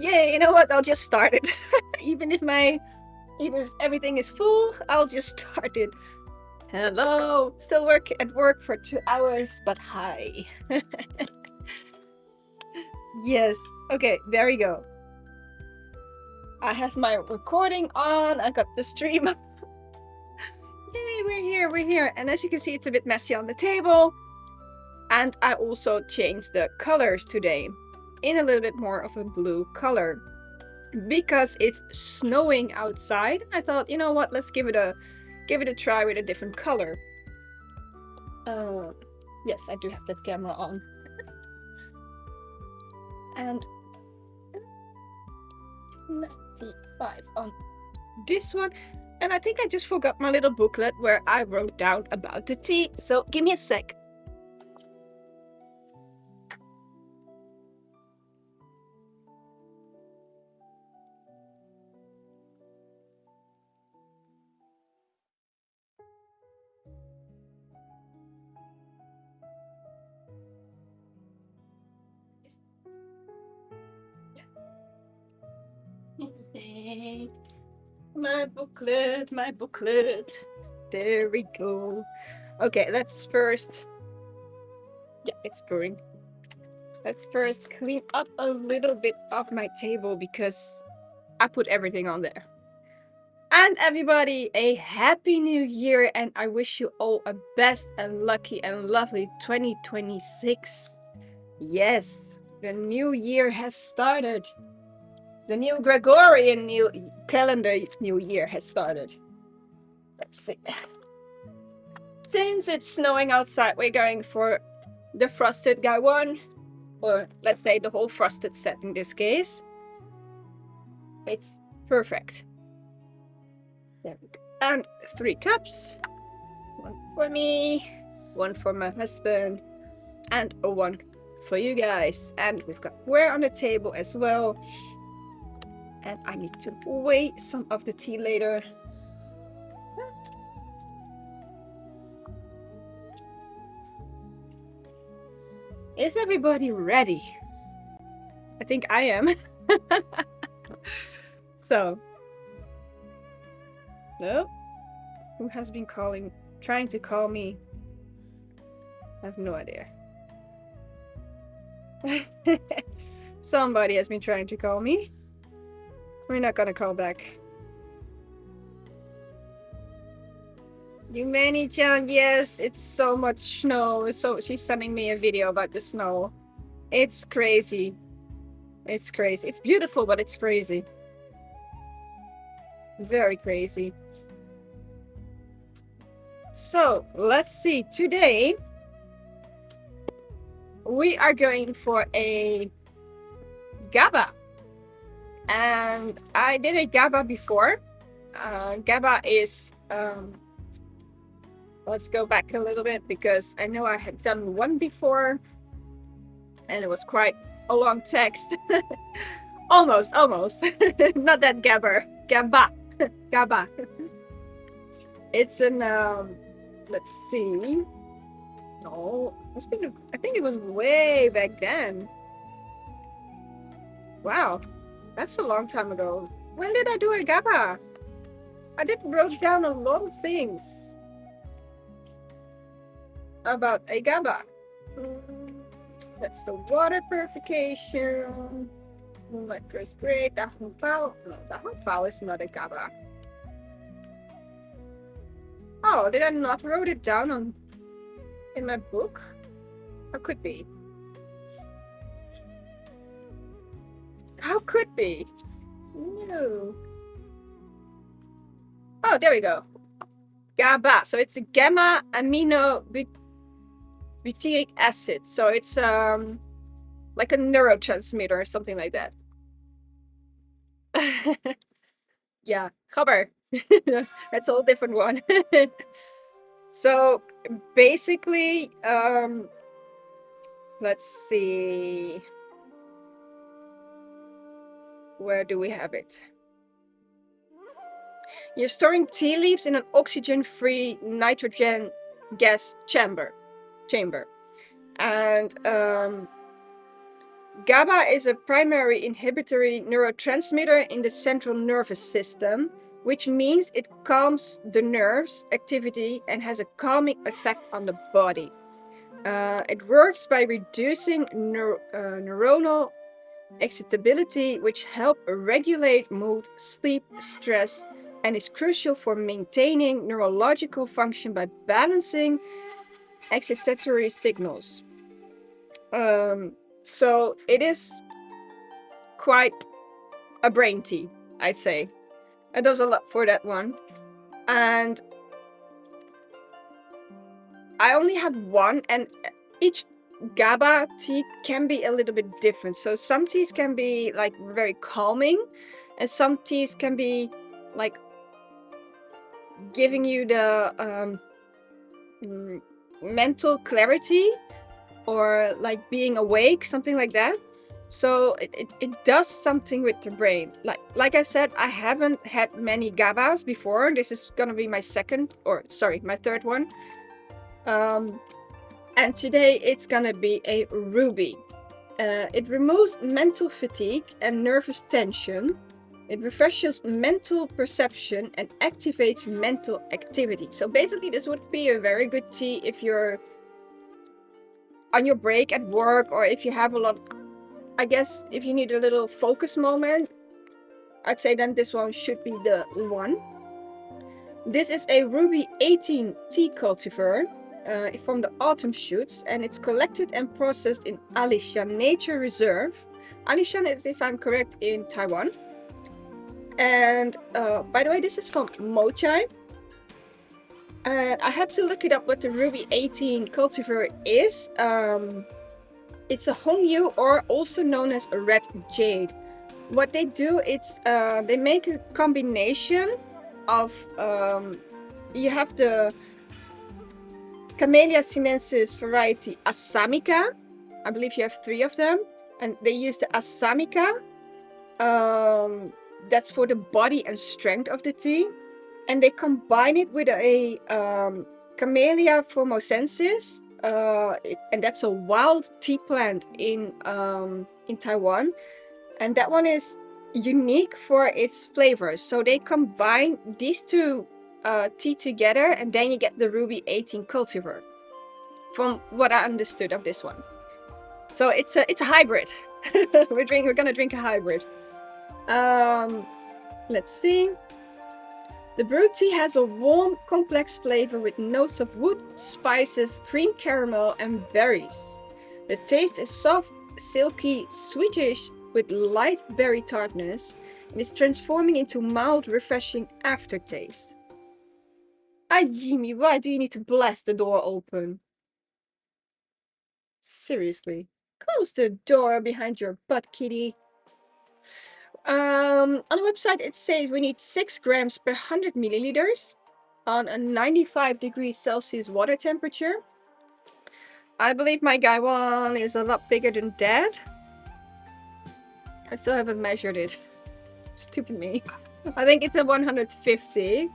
Yeah, you know what? I'll just start it. even if everything is full, I'll just start it. Hello, still at work for 2 hours, but hi. Yes. Okay, there we go. I have my recording on. I got the stream. Yay, we're here. And as you can see, it's a bit messy on the table. And I also changed the colors today in a little bit more of a blue color because it's snowing outside. I thought, you know what, let's give it a try with a different color. Yes, I do have that camera on. And 95 on this one. And I think I just forgot my little booklet where I wrote down about the tea. So give me a sec. My booklet. There we go. Okay, let's first... Yeah, it's brewing. Let's first clean up a little bit of my table because I put everything on there. And everybody, a happy new year, and I wish you all a best and lucky and lovely 2026. Yes, the new year has started. The new Gregorian new calendar new year has started. Let's see. Since it's snowing outside, we're going for the frosted Gaiwan, or let's say the whole frosted set in this case. It's perfect. There we go. And 3 cups. 1 for me, 1 for my husband, and a 1 for you guys. And we've got ware on the table as well. And I need to weigh some of the tea later. Is everybody ready? I think I am. So. No? Who has been trying to call me? I have no idea. Somebody has been trying to call me. We're not gonna call back. Yumani-chan, yes, it's so much snow. So she's sending me a video about the snow. It's crazy. It's crazy. It's beautiful, but it's crazy. Very crazy. So let's see. Today we are going for a Gaba. And I did a Gaba before. Gaba is... let's go back a little bit because I know I had done one before. And it was quite a long text. Almost. Not that Gaba. Gaba. It's an... let's see. No, it's been... I think it was way back then. Wow. That's a long time ago. When did I do a Gaba? I did wrote down a lot of things about a Gaba. That's the water purification. Moonlight first grade. The Hongpao. No, the Hongpao is not a Gaba. Oh, did I not wrote it down in my book? How could be? How could be? No. Oh, there we go. GABA. So it's a gamma amino butyric acid. So it's like a neurotransmitter or something like that. Yeah, Gaba. That's a whole different one. So basically, let's see. Where do we have it? You're storing tea leaves in an oxygen-free nitrogen gas chamber. And GABA is a primary inhibitory neurotransmitter in the central nervous system, which means it calms the nerves activity and has a calming effect on the body. It works by reducing neuronal excitability, which help regulate mood, sleep, stress, and is crucial for maintaining neurological function by balancing excitatory signals. So it is quite a brain tea, I'd say. It does a lot for that one. And I only had one, and each GABA tea can be a little bit different. So some teas can be like very calming, and some teas can be like giving you the mental clarity or like being awake, something like that. So it does something with the brain. Like I said, I haven't had many GABAs before. This is gonna be my my third one. And today it's gonna be a ruby. It removes mental fatigue and nervous tension. It refreshes mental perception and activates mental activity. So basically this would be a very good tea if you're on your break at work, or if you have a lot, I guess if you need a little focus moment, I'd say then this one should be the one. This is a Ruby 18 tea cultivar from the autumn shoots, and it's collected and processed in Alishan Nature Reserve. Alishan is, if I'm correct, in Taiwan. And by the way, this is from Moychay. And I had to look it up what the Ruby 18 cultivar is. It's a Hongyu, or also known as a red jade. What they do is they make a combination of you have the Camellia sinensis variety Assamica. I believe you have 3 of them, and they use the Assamica. That's for the body and strength of the tea, and they combine it with a Camellia formosensis, and that's a wild tea plant in Taiwan, and that one is unique for its flavors. So they combine these 2 tea together, and then you get the Ruby 18 cultivar, from what I understood of this one. So it's a hybrid. We're gonna drink a hybrid. Let's see. The brewed tea has a warm, complex flavor with notes of wood, spices, cream caramel, and berries. The taste is soft, silky, sweetish, with light berry tartness, and is transforming into mild, refreshing aftertaste. Jimmy, why do you need to blast the door open? Seriously. Close the door behind your butt, kitty. On the website it says we need 6 grams per 100 milliliters on a 95 degrees Celsius water temperature. I believe my Gaiwan is a lot bigger than that. I still haven't measured it. Stupid me. I think it's a 150.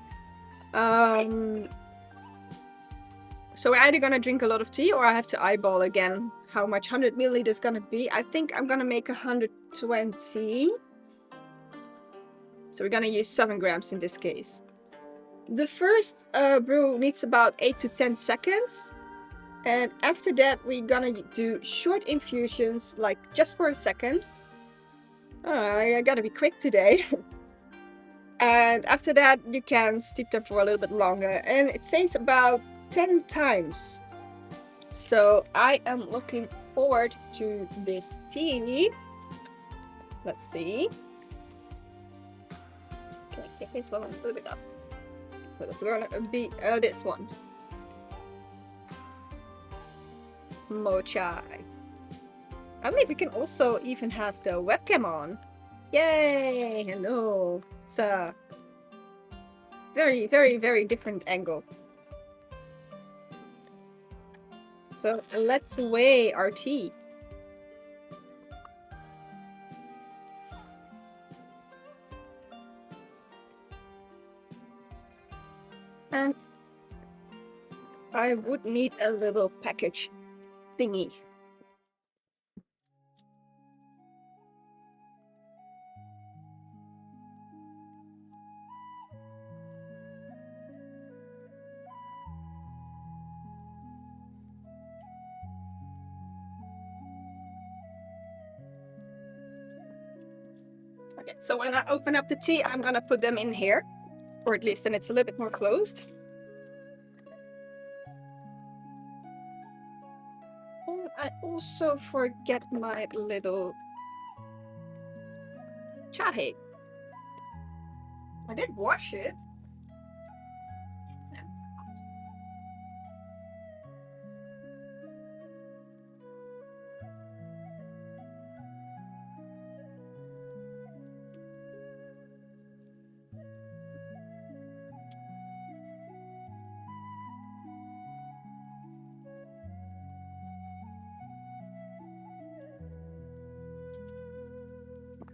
So we're either gonna drink a lot of tea, or I have to eyeball again how much 100 milliliters gonna be. I think I'm gonna make 120. So we're gonna use 7 grams in this case. The first brew needs about 8 to 10 seconds. And after that, we're gonna do short infusions, like just for a second. I gotta be quick today. And after that, you can steep them for a little bit longer. And it says about 10 times. So I am looking forward to this tea. Let's see. Can I pick this one a little bit up? So it's gonna be this one. Moychay. I believe we can also even have the webcam on. Yay! Hello. It's a very, very, very different angle. So let's weigh our tea. And I would need a little package thingy. Okay, so when I open up the tea, I'm gonna put them in here, or at least then it's a little bit more closed. And I also forget my little chahe. I did wash it.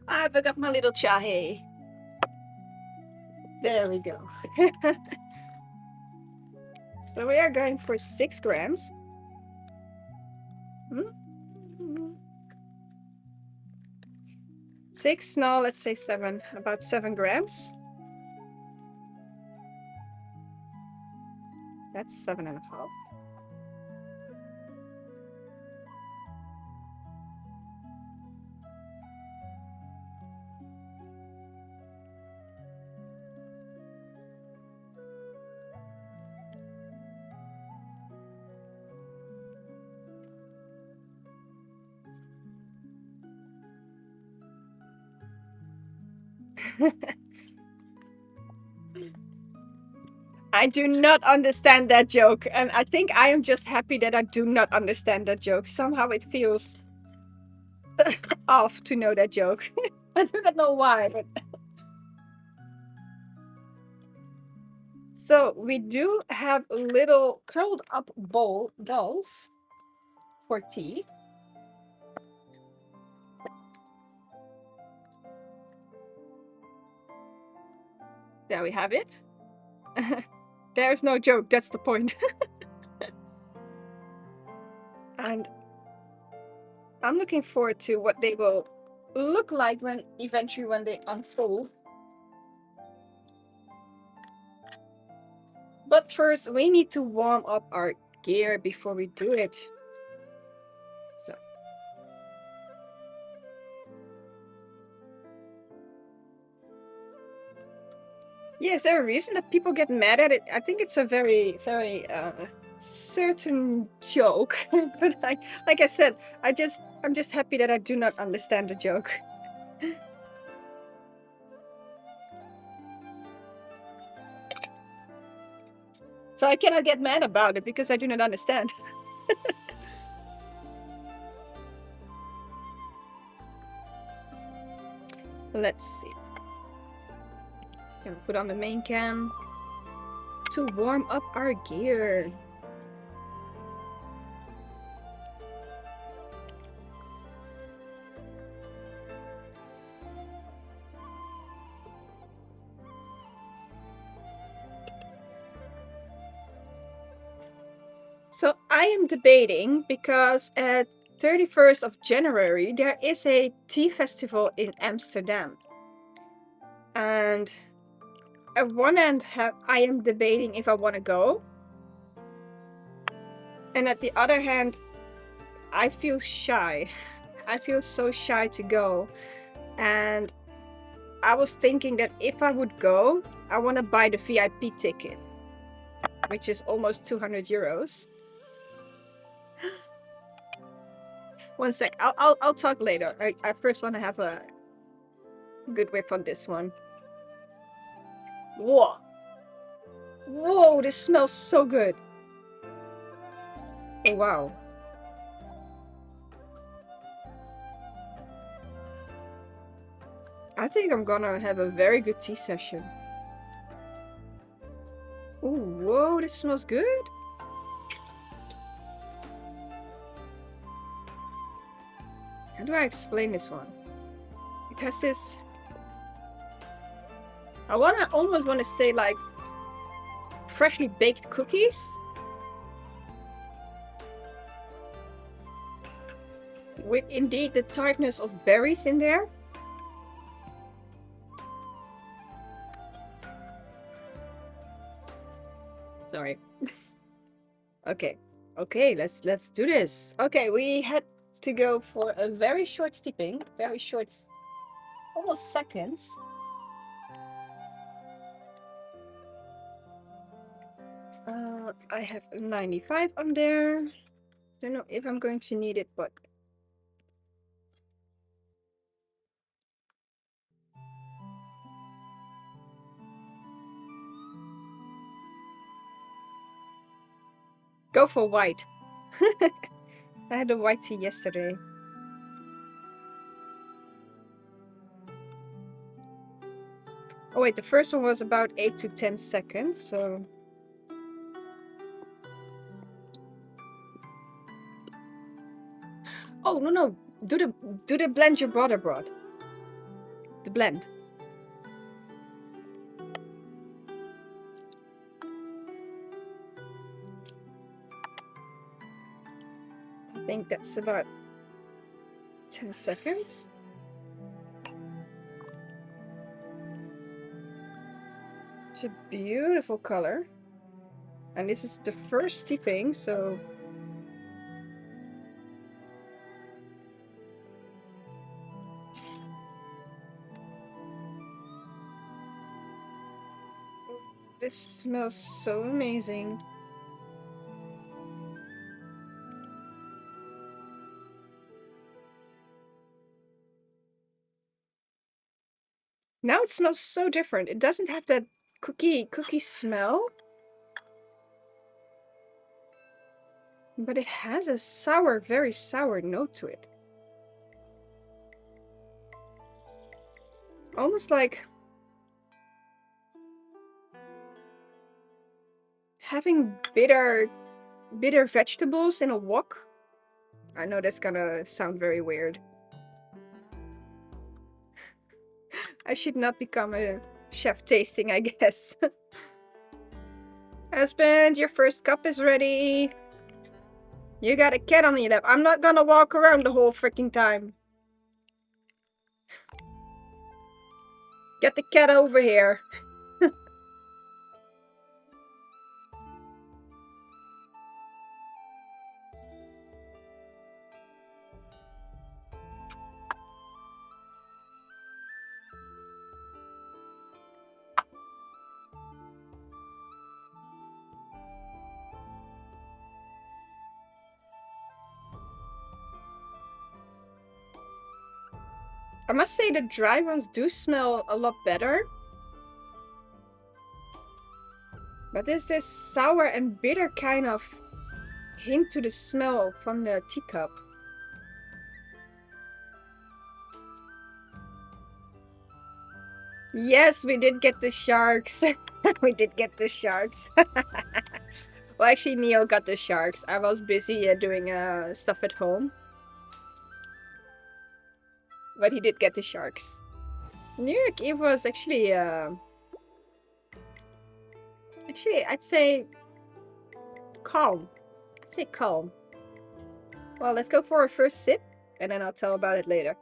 I forgot my little chahe. There we go. So we are going for 6 grams. 6, no, let's say 7, about 7 grams. That's 7.5. I do not understand that joke, and I think I am just happy that I do not understand that joke. Somehow it feels off to know that joke. I do not know why, but so we do have little curled up balls for tea. There we have it. There's no joke, that's the point. And I'm looking forward to what they will look like when eventually they unfold. But first we need to warm up our gear before we do it. So yeah, is there a reason that people get mad at it? I think it's a very, very certain joke. But like I said, I'm just happy that I do not understand the joke. So I cannot get mad about it because I do not understand. Let's see. Gonna put on the main cam to warm up our gear. So I am debating because at 31st of January there is a tea festival in Amsterdam. And at one end I am debating if I want to go. And at the other hand, I feel shy. I feel so shy to go. And I was thinking that if I would go, I want to buy the VIP ticket, which is almost 200 euros. One sec, I'll talk later. I first want to have a good whip on this one. Whoa! Whoa, this smells so good. Oh, wow. I think I'm gonna have a very good tea session. Oh, whoa, this smells good. How do I explain this one? It has this... I almost want to say like freshly baked cookies. With indeed the tartness of berries in there. Sorry. Okay, let's do this. Okay, we had to go for a very short steeping, very short almost seconds. I have 95 on there. Don't know if I'm going to need it, but go for white. I had a white tea yesterday. Oh wait, the first one was about 8 to 10 seconds, so... Oh, no. Do the blend your brother brought. The blend. I think that's about 10 seconds. It's a beautiful color. And this is the first steeping, so... This smells so amazing. Now it smells so different. It doesn't have that cookie smell. But it has a sour, very sour note to it. Almost like having bitter vegetables in a wok. I know that's gonna sound very weird. I should not become a chef tasting, I guess. Husband, your first cup is ready. You got a cat on your lap. I'm not gonna walk around the whole freaking time. Get the cat over here. I must say the dry ones do smell a lot better. But there's this sour and bitter kind of hint to the smell from the teacup. Yes, we did get the sharks. We did get the sharks. Well, actually, Neo got the sharks. I was busy doing stuff at home. But he did get the sharks. New York Eve was actually... Actually, I'd say... calm. I'd say calm. Well, let's go for a first sip. And then I'll tell about it later.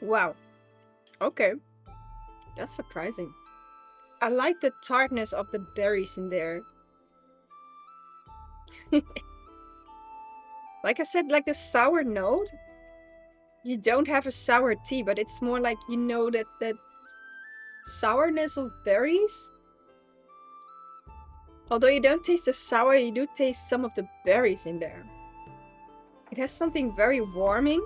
Wow. Okay. That's surprising. I like the tartness of the berries in there. Like I said, like the sour note. You don't have a sour tea, but it's more like, you know, that sourness of berries. Although you don't taste the sour, you do taste some of the berries in there. It has something very warming.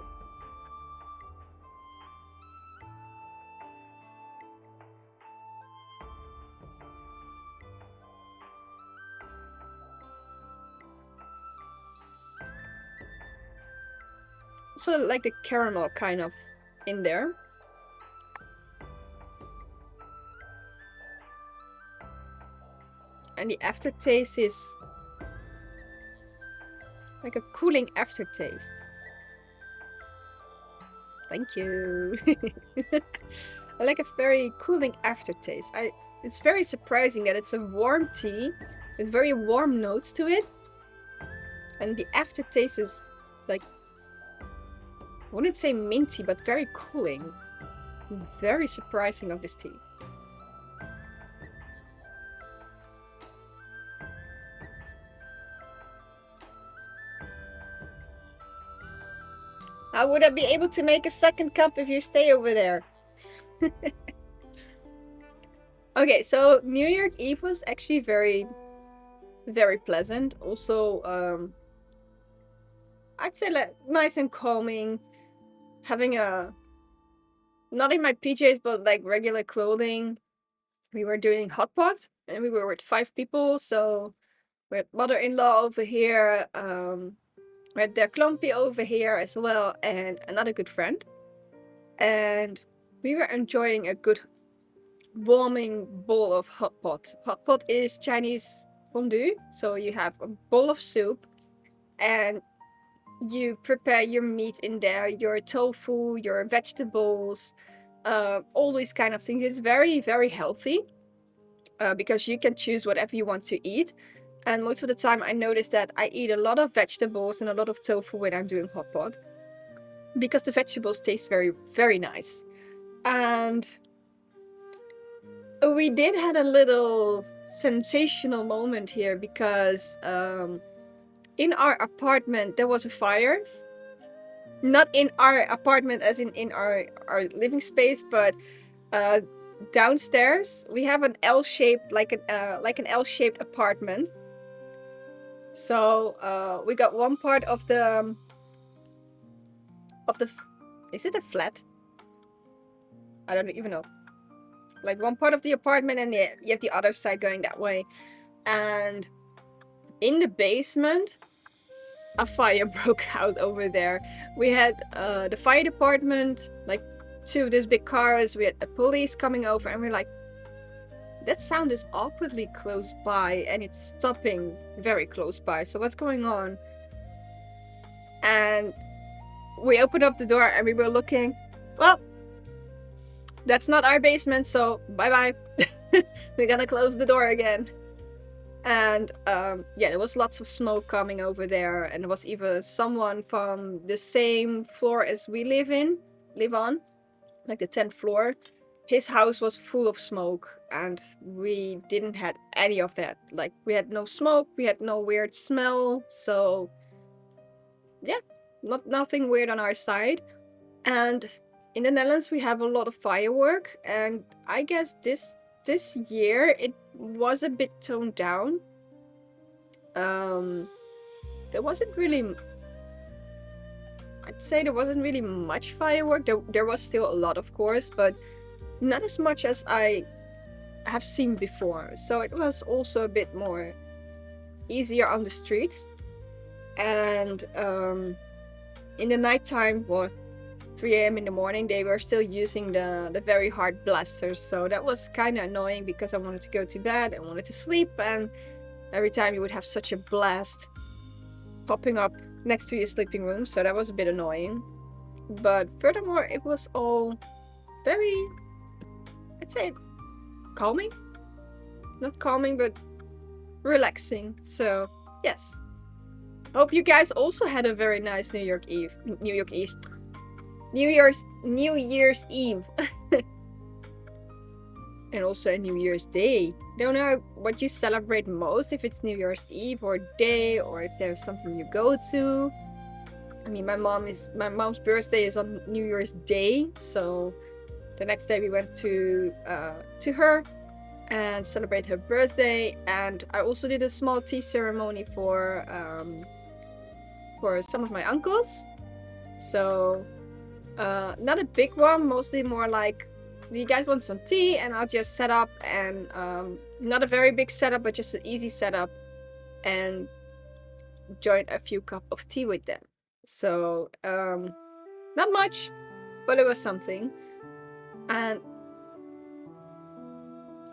So like the caramel kind of in there. And the aftertaste is like a cooling aftertaste. Thank you. I like a very cooling aftertaste. It's very surprising that it's a warm tea with very warm notes to it. And the aftertaste is like I wouldn't say minty, but very cooling. Very surprising of this tea. How would I be able to make a second cup if you stay over there? Okay, so New Year's Eve was actually very, very pleasant. Also, I'd say like nice and calming. Having a, not in my PJs, but like regular clothing. We were doing hot pot, and we were with 5 people. So we had mother-in-law over here. We had their Klumpy over here as well, and another good friend. And we were enjoying a good warming bowl of hot pot. Hot pot is Chinese fondue. So you have a bowl of soup, and you prepare your meat in there, your tofu, your vegetables, all these kind of things. It's very, very healthy because you can choose whatever you want to eat. And most of the time I notice that I eat a lot of vegetables and a lot of tofu when I'm doing hot pot, because the vegetables taste very, very nice. And we did had a little sensational moment here because in our apartment there was a fire. Not in our apartment as in our living space, but downstairs we have an L-shaped, like an L-shaped apartment. So we got one part of the is it a flat? I don't even know. Like one part of the apartment, and you have the other side going that way. And in the basement, a fire broke out over there. We had the fire department, like 2 of those big cars. We had the police coming over, and we're like, that sound is awkwardly close by, and it's stopping very close by. So what's going on? And we opened up the door, and we were looking. Well, that's not our basement, so bye-bye. We're gonna close the door again. And yeah, there was lots of smoke coming over there, and there was even someone from the same floor as we live on, like the 10th floor. His house was full of smoke, and we didn't have any of that. Like, we had no smoke, we had no weird smell, so yeah, nothing weird on our side. And in the Netherlands we have a lot of firework, and I guess this year it was a bit toned down. There wasn't really, I'd say there wasn't really much firework. There was still a lot, of course, but not as much as I have seen before. So it was also a bit more easier on the streets. And in the nighttime, or 3 a.m. in the morning, they were still using the very hard blasters. So that was kind of annoying, because I wanted to go to bed, I wanted to sleep, and every time you would have such a blast popping up next to your sleeping room. So that was a bit annoying. But furthermore, it was all very, I'd say, calming. Not calming, but relaxing. So yes. Hope you guys also had a very nice New Year's Eve. And also a New Year's Day. Don't know what you celebrate most, if it's New Year's Eve or day, or if there's something you go to. I mean, my mom's birthday is on New Year's Day, so the next day we went to her and celebrate her birthday. And I also did a small tea ceremony for some of my uncles. So not a big one, mostly more like, do you guys want some tea? And I'll just set up, and not a very big setup, but just an easy setup, and join a few cups of tea with them. So not much, but it was something. And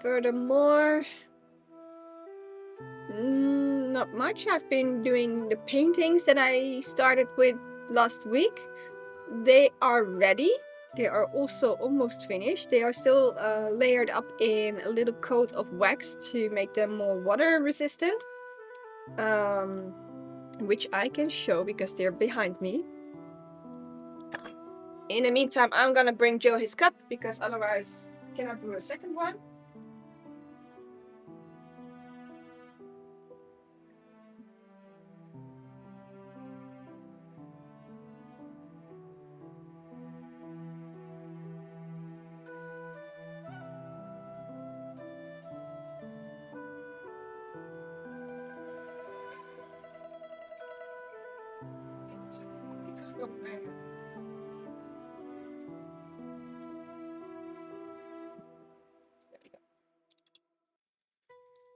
furthermore, not much. I've been doing the paintings that I started with last week. They are ready. They are also almost finished. They are still layered up in a little coat of wax to make them more water resistant, which I can show because they're behind me. In the meantime, I'm gonna bring Joe his cup because otherwise I cannot brew a second one.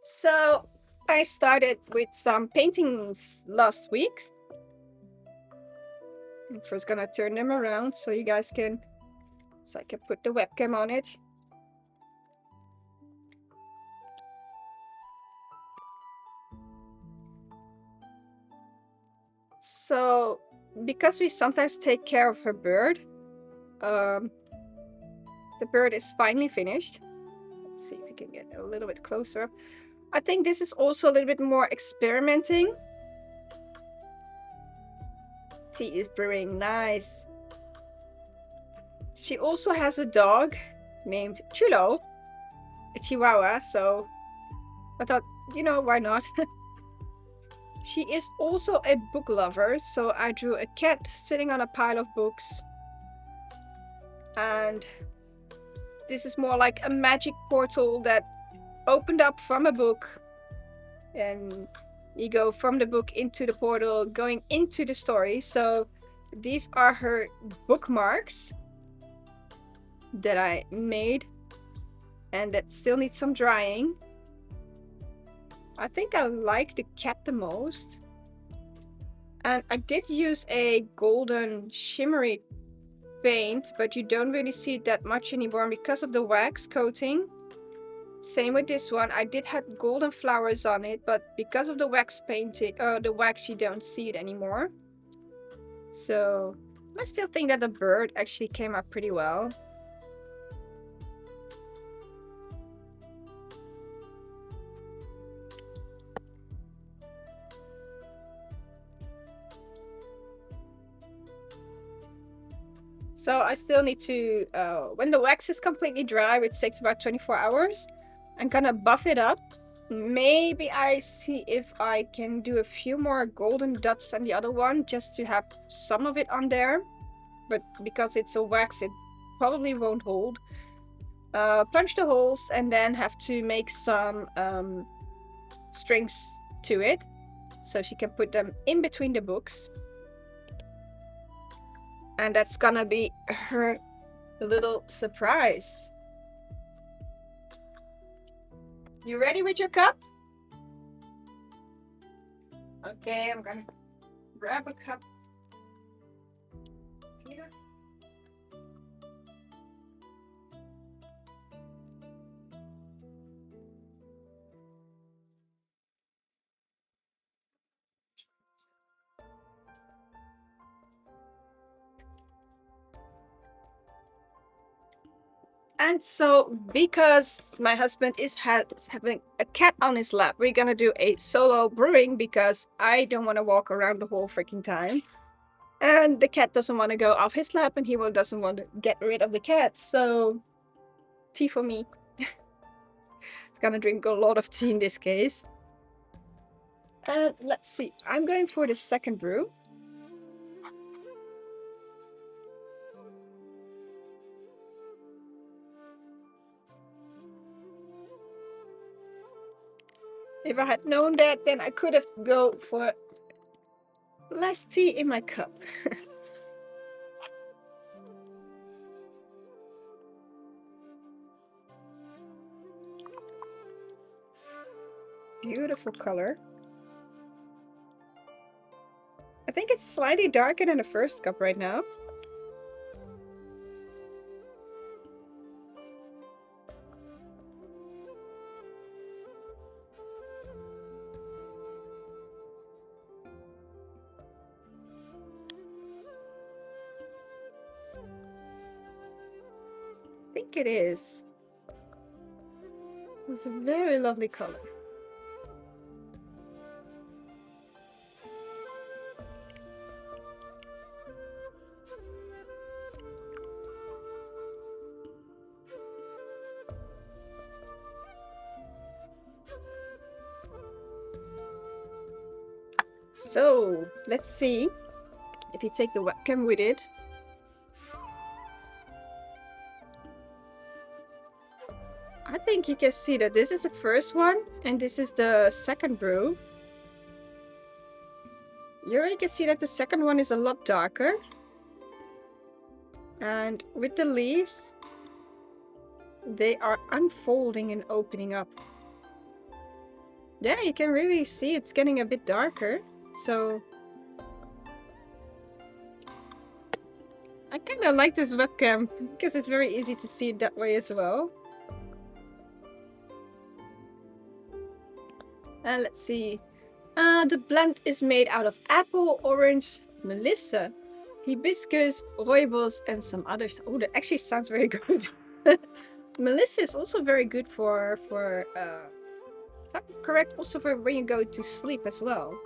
So I started with some paintings last week. I'm first gonna turn them around so you guys can, so I can put the webcam on it. So because we sometimes take care of her bird, the bird is finally finished. Let's see if we can get a little bit closer. I think this is also a little bit more experimenting. Tea is brewing, nice. She also has a dog named Chulo, a Chihuahua, so I thought, you know, why not? She is also a book lover, so I drew a cat sitting on a pile of books. And this is more like a magic portal that opened up from a book. And you go from the book into the portal, going into the story. So these are her bookmarks that I made and that still need some drying. I think I like the cat the most. And I did use a golden shimmery paint, but you don't really see it that much anymore because of the wax coating. Same with this one. I did have golden flowers on it, but because of the wax painting, the wax, you don't see it anymore. So I still think that the bird actually came out pretty well. So I still need to, when the wax is completely dry, which takes about 24 hours, I'm gonna buff it up. Maybe I see if I can do a few more golden dots than the other one, just to have some of it on there. But because it's a wax, it probably won't hold. Punch the holes and then have to make some strings to it, so she can put them in between the books. And that's gonna be her little surprise. You ready with your cup? Okay, I'm gonna grab a cup here. And so, because my husband is having a cat on his lap, we're gonna do a solo brewing because I don't want to walk around the whole freaking time. And the cat doesn't want to go off his lap and he doesn't want to get rid of the cat. So, tea for me. It's gonna drink a lot of tea in this case. And let's see, I'm going for the second brew. If I had known that, then I could have go for less tea in my cup. Beautiful color. I think it's slightly darker than the first cup right now. I think it is. It's a very lovely color. So let's see if you take the webcam with it. I think you can see that this is the first one and this is the second brew. You already can see that the second one is a lot darker. And with the leaves, they are unfolding and opening up. Yeah, you can really see it's getting a bit darker. So I kind of like this webcam because it's very easy to see it that way as well. And let's see. The blend is made out of apple, orange, melissa, hibiscus, rooibos, and some others. Oh, that actually sounds very good. Melissa is also very good for if I'm correct, also for when you go to sleep as well.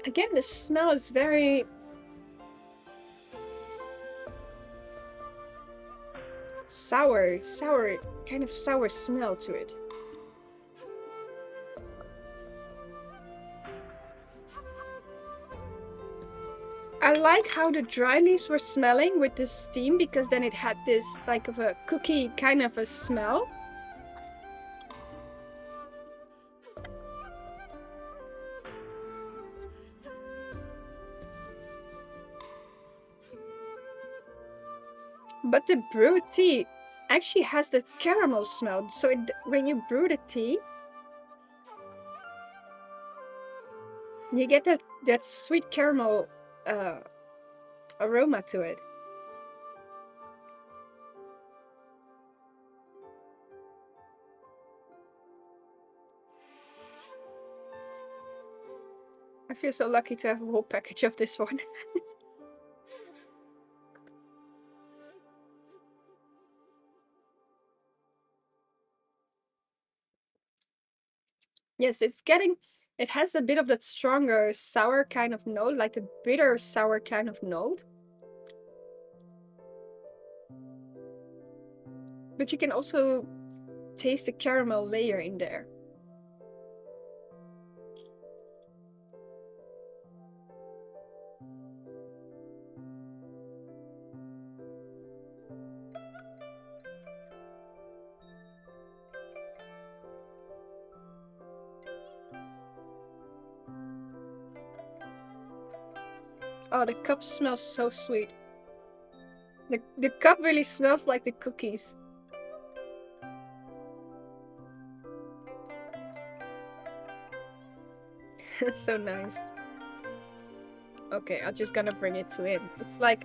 Again, the smell is very sour, kind of sour smell to it. I like how the dry leaves were smelling with the steam, because then it had this like of a cookie kind of a smell. But the brewed tea actually has the caramel smell. So when you brew the tea, you get that sweet caramel aroma to it. I feel so lucky to have a whole package of this one. Yes, it has a bit of that stronger sour kind of note, like the bitter sour kind of note. But you can also taste the caramel layer in there. Oh, the cup smells so sweet. The cup really smells like the cookies. It's so nice. Okay, I'm just gonna bring it to him. It's like...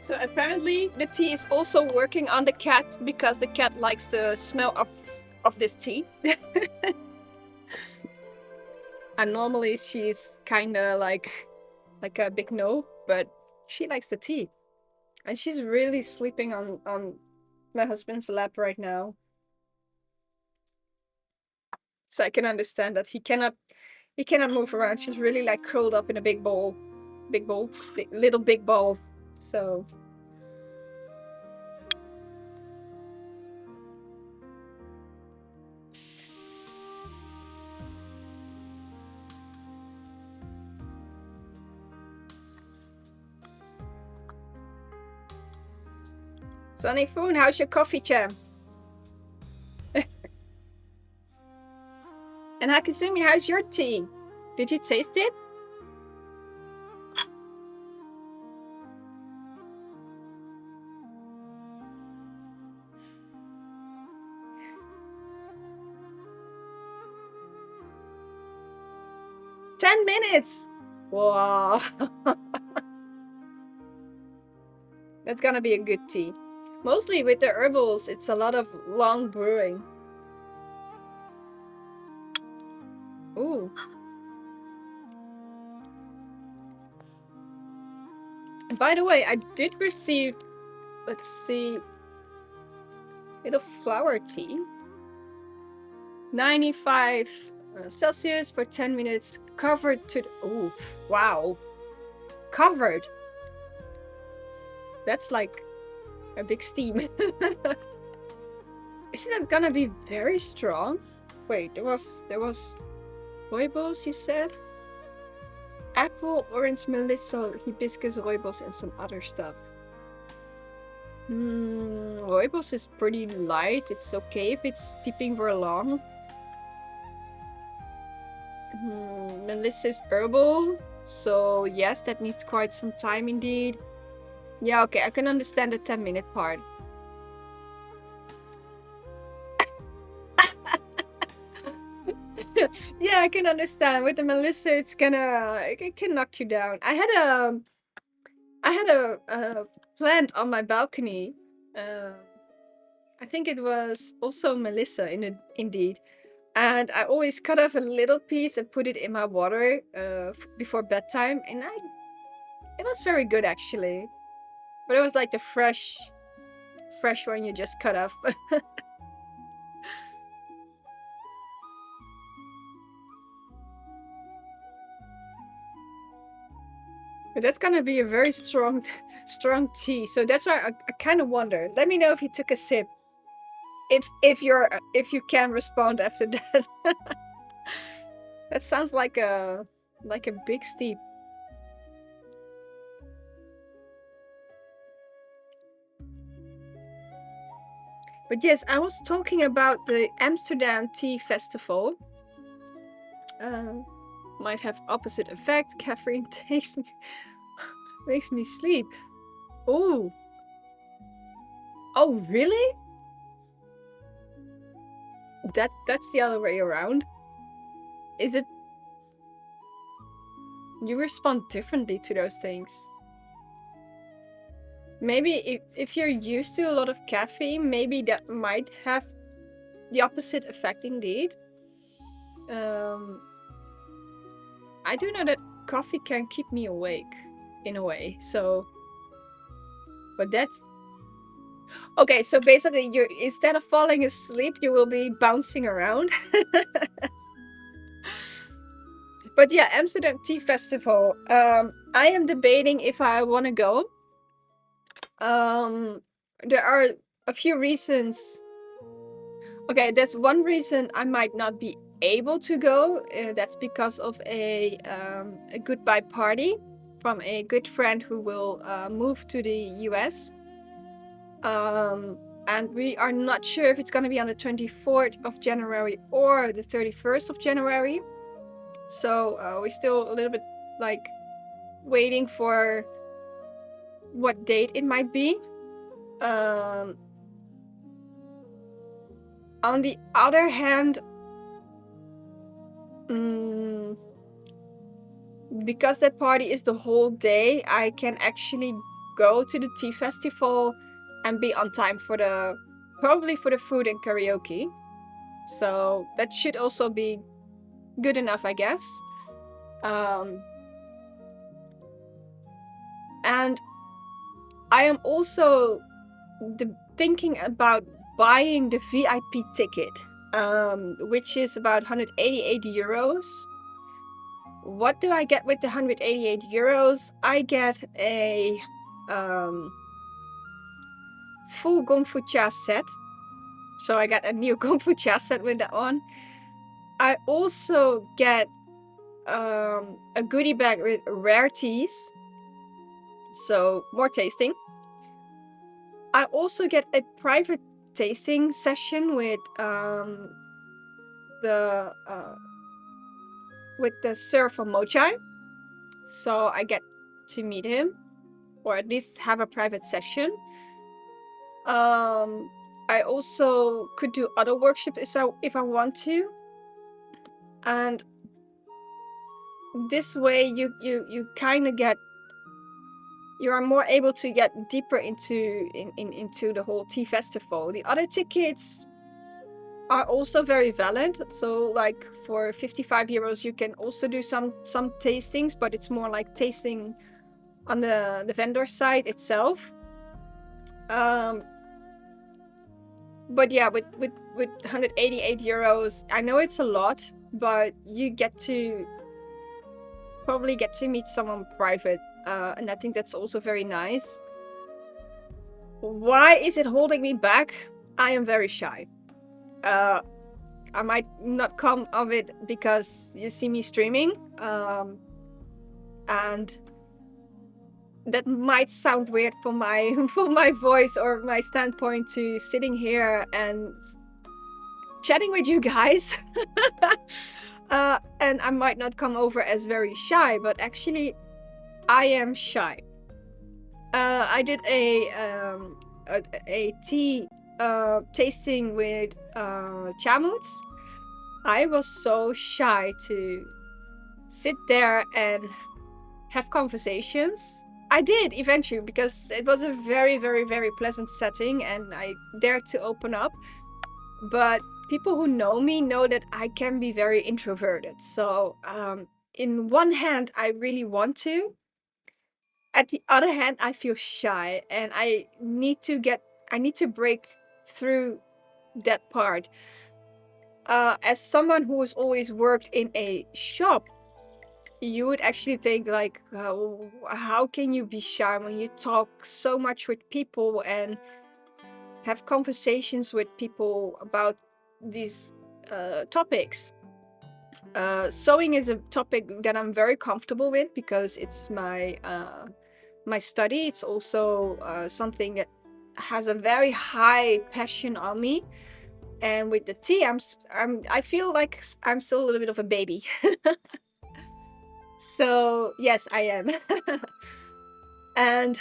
So apparently the tea is also working on the cat, because the cat likes the smell of this tea. And normally she's kind of like a big no, but she likes the tea. And she's really sleeping on my husband's lap right now. So I can understand that he cannot move around. She's really like curled up in a big bowl, little big bowl. So Sonny Foon, how's your coffee, champ? And Hakizumi, how's your tea? Did you taste it? "10 minutes! Wow. That's gonna be a good tea. Mostly with the herbals, it's a lot of long brewing. Ooh. And by the way, I did receive, let's see, little flower tea. 95 Celsius for 10 minutes, covered to the, ooh, wow. Covered. That's like a big steam. Isn't that gonna be very strong? Wait, there was rooibos, you said? Apple, orange, melissa, hibiscus, rooibos, and some other stuff. Rooibos is pretty light. It's okay if it's steeping for long. Melissa is herbal, so yes, that needs quite some time indeed. Yeah, okay, I can understand the 10-minute part. Yeah, I can understand. With the Melissa, it can knock you down. I had a plant on my balcony. I think it was also Melissa indeed. And I always cut off a little piece and put it in my water before bedtime, and it was very good actually. But it was like the fresh one you just cut off. But that's gonna be a very strong tea. So that's why I kind of wonder. Let me know if you took a sip. If you can respond after that. That sounds like a big steep. But yes, I was talking about the Amsterdam Tea Festival. Might have opposite effect. Caffeine makes me sleep. Oh. Oh, really? That's the other way around. Is it? You respond differently to those things. Maybe if you're used to a lot of caffeine, maybe that might have the opposite effect indeed. I do know that coffee can keep me awake in a way, so. But that's okay. So basically, you're instead of falling asleep, you will be bouncing around. But yeah, Amsterdam Tea Festival. I am debating if I want to go. There are a few reasons. Okay, there's one reason I might not be able to go. That's because of a goodbye party from a good friend who will move to the US. And we are not sure if it's going to be on the 24th of January or the 31st of January. So we're still a little bit like waiting for what date it might be. On the other hand, because that party is the whole day, I can actually go to the tea festival and be on time for probably for the food and karaoke. So that should also be good enough, I guess. And I am also thinking about buying the VIP ticket, which is about 188 euros. What do I get with the 188 euros? I get a full Gongfu Cha set. So I got a new Gongfu Cha set with that one. I also get a goodie bag with rare teas. So more tasting. I also get a private tasting session with the sir from Moychay, so I get to meet him, or at least have a private session. I also could do other workshops if I want to, and this way you kind of you are more able to get deeper into the whole tea festival. The other tickets are also very valid. So like for 55 euros, you can also do some tastings, but it's more like tasting on the vendor side itself. But yeah, with 188 euros, I know it's a lot, but you probably get to meet someone private, and I think that's also very nice. Why is it holding me back? I am very shy. I might not come of it because you see me streaming, and that might sound weird for my voice or my standpoint to sitting here and chatting with you guys. And I might not come over as very shy, but actually I am shy. I did a tea tasting with chamuts. I was so shy to sit there and have conversations. I did eventually, because it was a very, very, very pleasant setting and I dared to open up. But people who know me know that I can be very introverted. So in one hand, I really want to. At the other hand, I feel shy, and I need to break through that part. As someone who has always worked in a shop, you would actually think like, how can you be shy when you talk so much with people and have conversations with people about these topics? Sewing is a topic that I'm very comfortable with because it's my study. It's also something that has a very high passion on me. And with the tea, I feel like I'm still a little bit of a baby. So yes, I am. And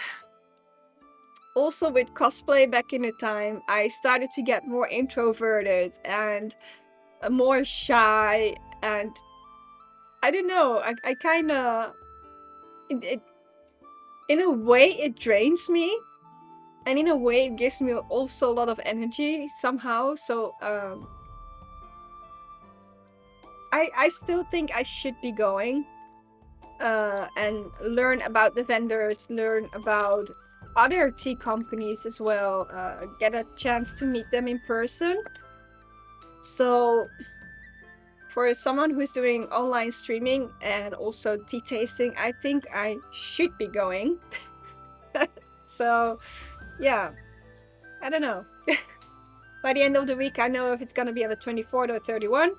also with cosplay back in the time, I started to get more introverted and more shy, and I don't know, I kind of, in a way it drains me, and in a way it gives me also a lot of energy somehow. So I still think I should be going and learn about the vendors, learn about other tea companies as well, get a chance to meet them in person. So for someone who's doing online streaming and also tea tasting, I think I should be going. So yeah, I don't know. By the end of the week, I know if it's gonna be on the 24th or 31,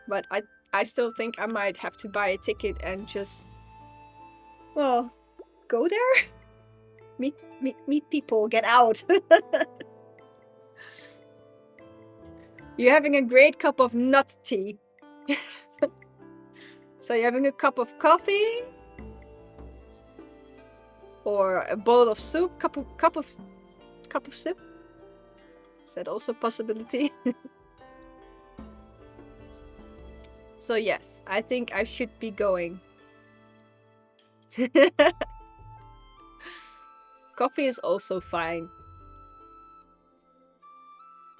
but I still think I might have to buy a ticket and just, well, go there, meet people, get out. You're having a great cup of nut tea. So you're having a cup of coffee or a bowl of soup, cup of soup. Is that also a possibility? So yes, I think I should be going. Coffee is also fine.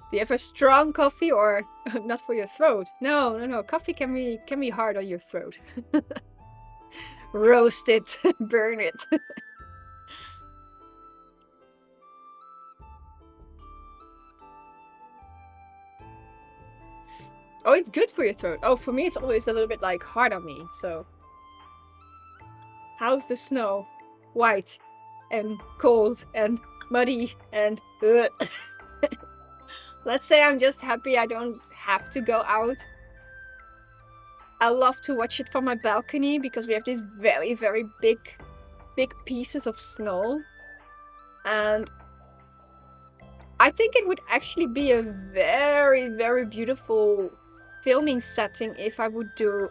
Do you have a strong coffee or not for your throat? No. Coffee can be hard on your throat. Roast it, burn it. Oh, it's good for your throat. Oh, for me, it's always a little bit like hard on me. So, how's the snow? White and cold and muddy and. Let's say I'm just happy I don't have to go out. I love to watch it from my balcony because we have these very, very big pieces of snow. And I think it would actually be a very, very beautiful filming setting if I would do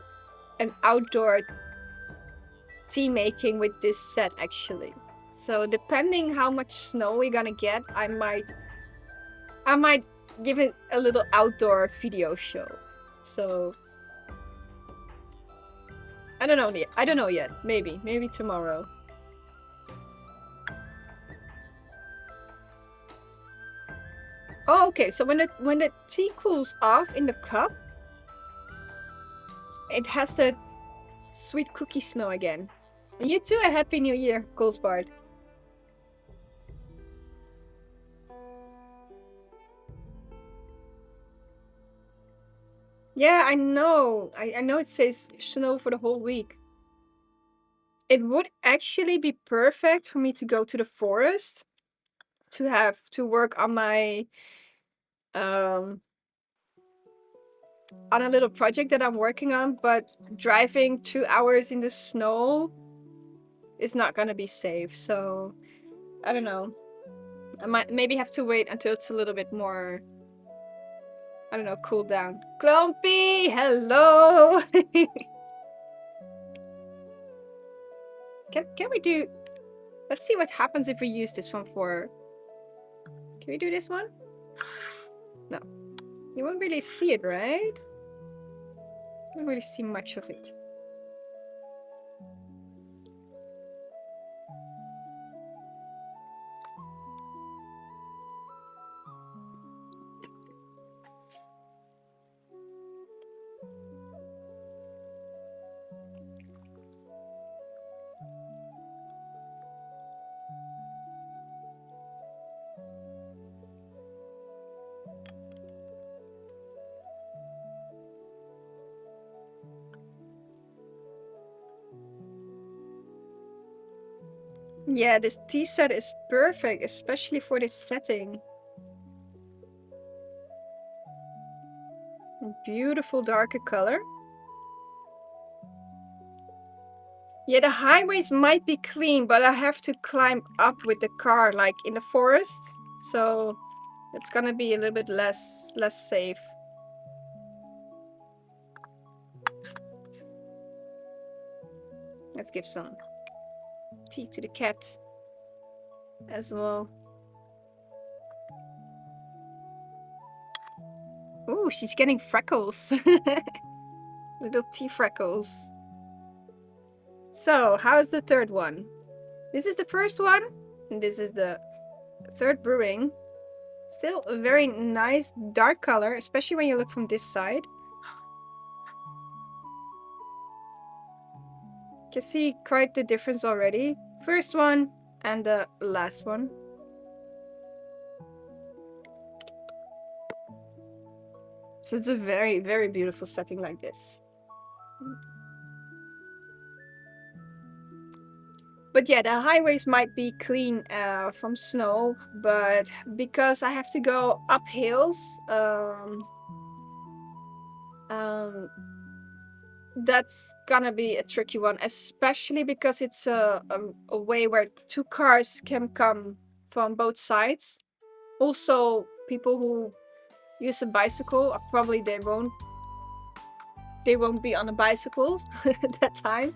an outdoor tea making with this set actually. So depending how much snow we're gonna get, I might give it a little outdoor video show. So I don't know yet. Maybe tomorrow. Oh, okay. So when the tea cools off in the cup, it has the sweet cookie smell again. And you too, a happy new year, Coolsbard. Yeah, I know. I know it says snow for the whole week. It would actually be perfect for me to go to the forest to have to work on my on a little project that I'm working on, but driving 2 hours in the snow is not gonna be safe. So I don't know. I might maybe have to wait until it's a little bit more, I don't know, cool down. Clumpy, hello. Can we do? Let's see what happens if we use this one for. Can we do this one? No. You won't really see it, right? You won't really see much of it. Yeah, this tea set is perfect, especially for this setting. Beautiful darker color. Yeah, the highways might be clean, but I have to climb up with the car, like in the forest. So it's gonna be a little bit less safe. Let's give some tea to the cat as well. Ooh, she's getting freckles. Little tea freckles. So, how's the third one? This is the first one, and this is the third brewing. Still a very nice dark color, especially when you look from this side. You can see quite the difference already. First one and the last one. So it's a very, very beautiful setting like this. But yeah, the highways might be clean from snow, but because I have to go up hills, that's gonna be a tricky one, especially because it's a way where 2 cars can come from both sides. Also, people who use a bicycle, probably they won't be on a bicycle at that time.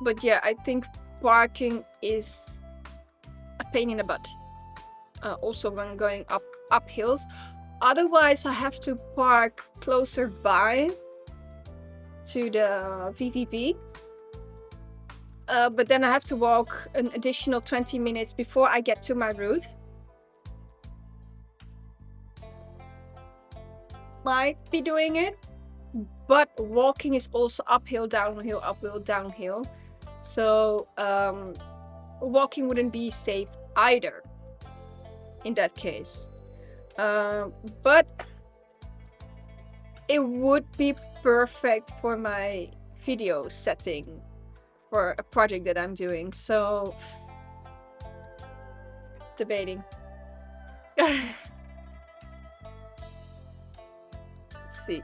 But yeah, I think parking is a pain in the butt. Also when going up hills. Otherwise, I have to park closer by to the VVV. But then I have to walk an additional 20 minutes before I get to my route. Might be doing it, but walking is also uphill, downhill, uphill, downhill. So walking wouldn't be safe either in that case. But it would be perfect for my video setting for a project that I'm doing. So debating. Let's see.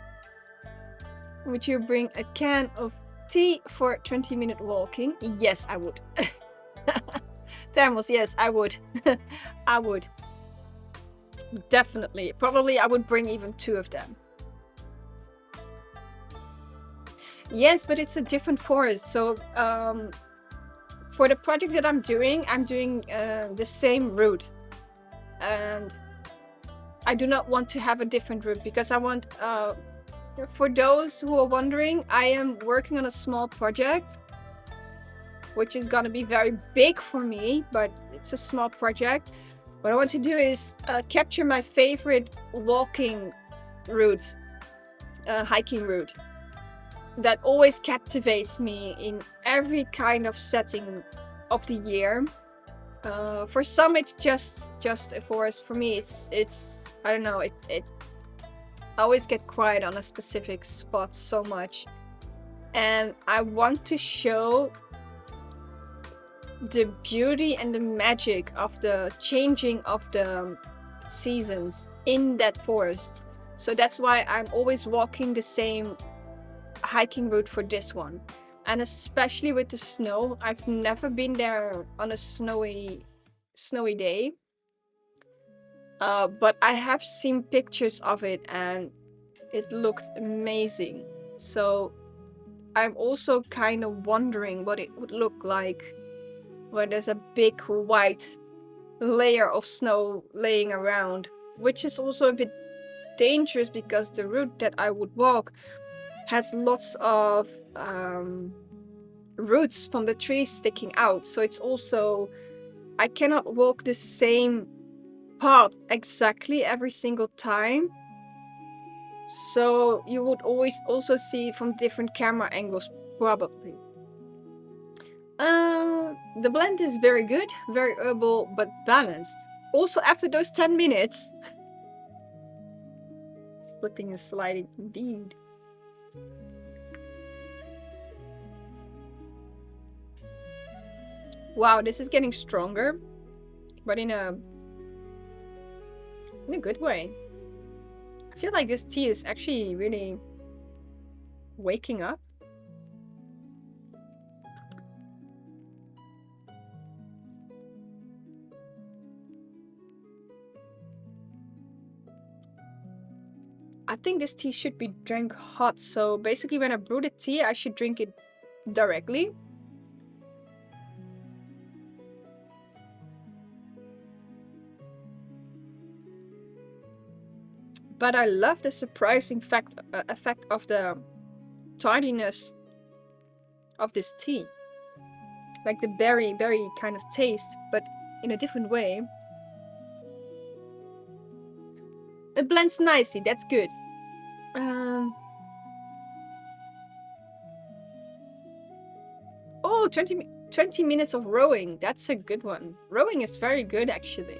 Would you bring a can of tea for 20-minute walking? Yes, I would. Thermos, yes, I would. I would. Definitely. Probably I would bring even 2 of them. Yes, but it's a different forest. So for the project that I'm doing the same route. And I do not want to have a different route because I want, for those who are wondering, I am working on a small project, which is gonna be very big for me, but it's a small project. What I want to do is capture my favorite walking route, hiking route, that always captivates me in every kind of setting of the year. For some, it's just a forest. For me, it's I don't know. I always get quiet on a specific spot so much, and I want to show the beauty and the magic of the changing of the seasons in that forest. So that's why I'm always walking the same hiking route for this one. And especially with the snow, I've never been there on a snowy day. But I have seen pictures of it and it looked amazing. So I'm also kind of wondering what it would look like when there's a big white layer of snow laying around, which is also a bit dangerous because the route that I would walk has lots of roots from the trees sticking out. So it's also, I cannot walk the same path exactly every single time. So you would always also see from different camera angles, probably. The blend is very good, very herbal, but balanced. Also after those 10 minutes. Slipping and sliding indeed. Wow, this is getting stronger, but in a good way. I feel like this tea is actually really waking up. I think this tea should be drank hot. So basically when I brew the tea, I should drink it directly. But I love the surprising effect of the tardiness of this tea. Like the berry kind of taste, but in a different way. It blends nicely, that's good. Oh, 20 minutes of rowing. That's a good one. Rowing is very good, actually.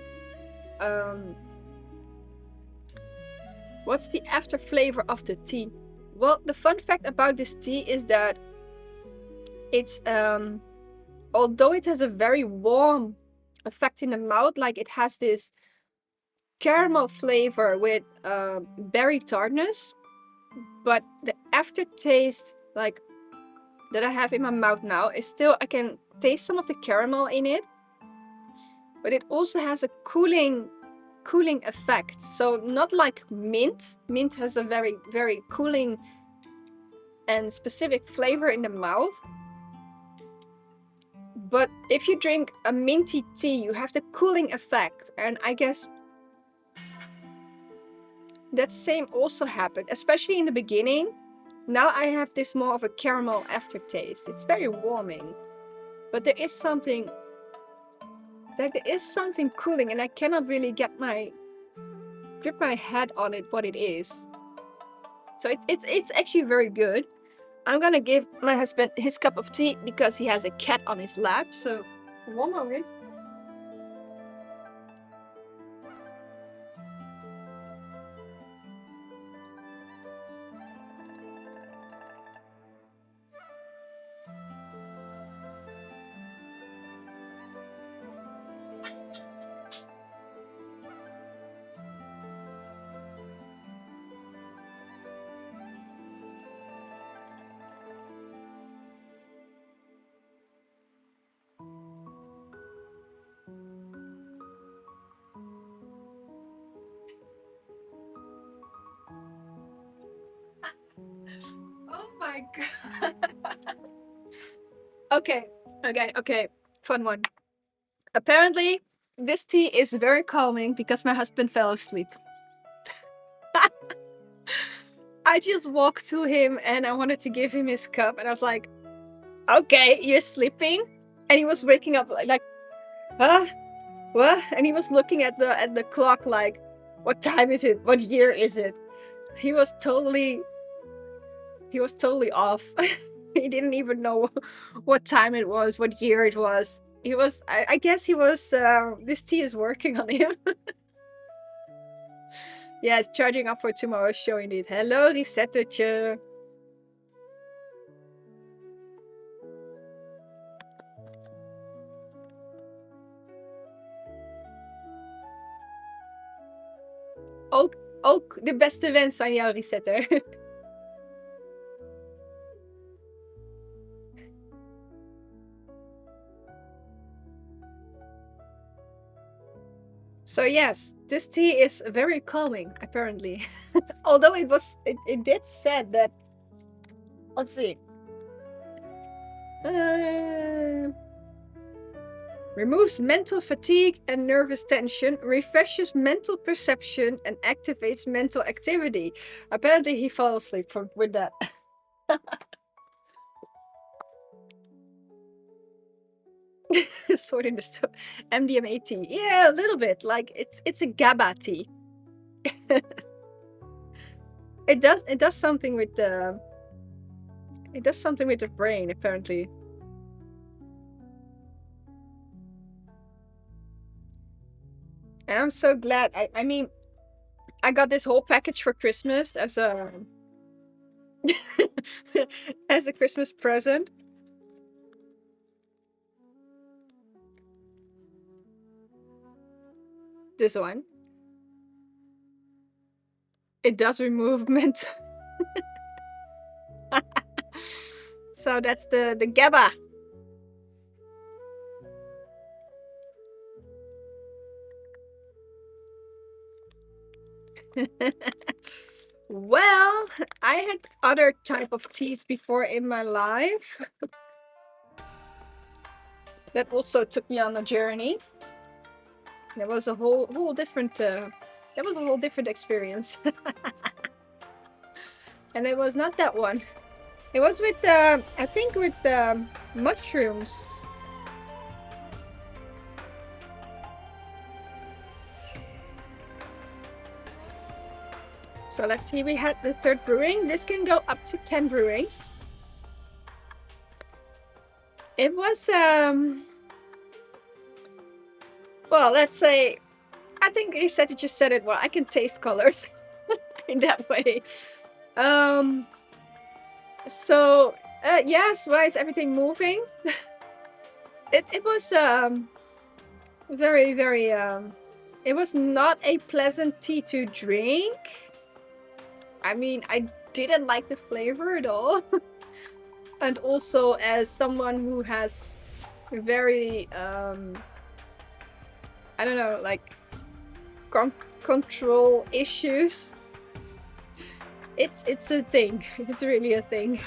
What's the after flavor of the tea? Well, the fun fact about this tea is that it's, although it has a very warm effect in the mouth, like it has this caramel flavor with berry tartness, but the aftertaste, like, that I have in my mouth now is still, I can taste some of the caramel in it, but it also has a cooling effect. So not like mint. Mint has a very, very cooling and specific flavor in the mouth. But if you drink a minty tea, you have the cooling effect. And I guess that same also happened, especially in the beginning. Now I have this more of a caramel aftertaste. It's very warming. But there is something cooling, and I cannot really grip my head on it what it is. So it's actually very good. I'm gonna give my husband his cup of tea because he has a cat on his lap. So 1 moment. god. Okay. Fun one. Apparently, this tea is very calming because my husband fell asleep. I just walked to him and I wanted to give him his cup, and I was like, "Okay, you're sleeping," and he was waking up like, "Huh? What?" And he was looking at the clock like, "What time is it? What year is it?" He was totally off. He didn't even know what time it was, what year it was. He was, I guess he was, this tea is working on him. Yeah, it's charging up for tomorrow's show indeed. Hello, Resettertje. Ook de beste wens aan jou, Resetter. So yes, this tea is very calming, apparently. Although it did said that, let's see. Removes mental fatigue and nervous tension, refreshes mental perception, and activates mental activity. Apparently he fell asleep with that. Sort in the store. MDMA tea. Yeah, a little bit. Like it's a Gaba tea. It does something with the brain, apparently. And I'm so glad. I mean, I got this whole package for Christmas as a as a Christmas present. This one. It does remove mental. So that's the GABA. Well, I had other type of teas before in my life. That also took me on a journey. There was a whole different experience. And it was not that one. It was with I think with mushrooms. So let's see, we had the third brewing. This can go up to 10 brewings. It was well, let's say, I think Risette just said it well. I can taste colors in that way. So yes, why is everything moving? It was very it was not a pleasant tea to drink. I mean, I didn't like the flavor at all. And also, as someone who has very I don't know, like control issues, it's a thing. It's really a thing.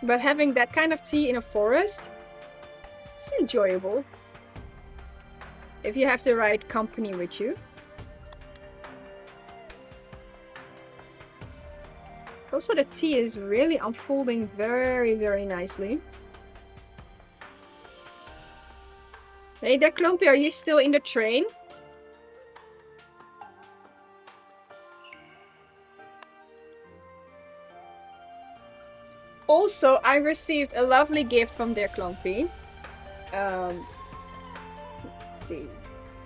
But having that kind of tea in a forest, it's enjoyable. If you have the right company with you. Also, the tea is really unfolding very nicely. Hey there, Klumpy, are you still in the train? Also, I received a lovely gift from dear Klumpy. Let's see.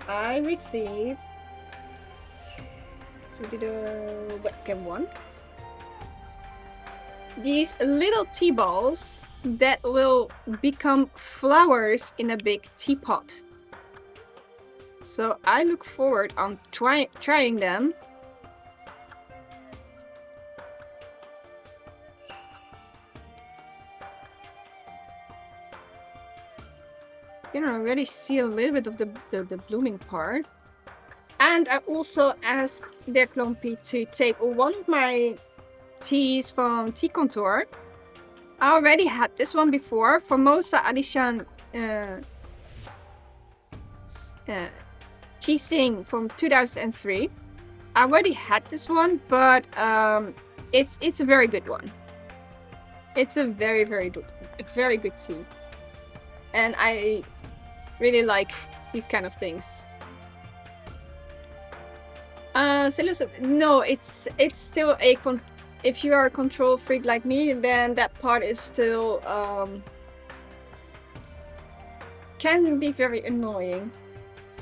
I received the webcam one. These little tea balls that will become flowers in a big teapot. So I look forward on trying them. You can already see a little bit of the blooming part. And I also asked Dirk Lompie to take one of my teas from Tea Contour. I already had this one before, Formosa Alishan Cheesing from 2003. I already had this one, but it's a very good one. It's a very good tea, and I really like these kind of things. No, it's still a if you are a control freak like me, then that part is still can be very annoying.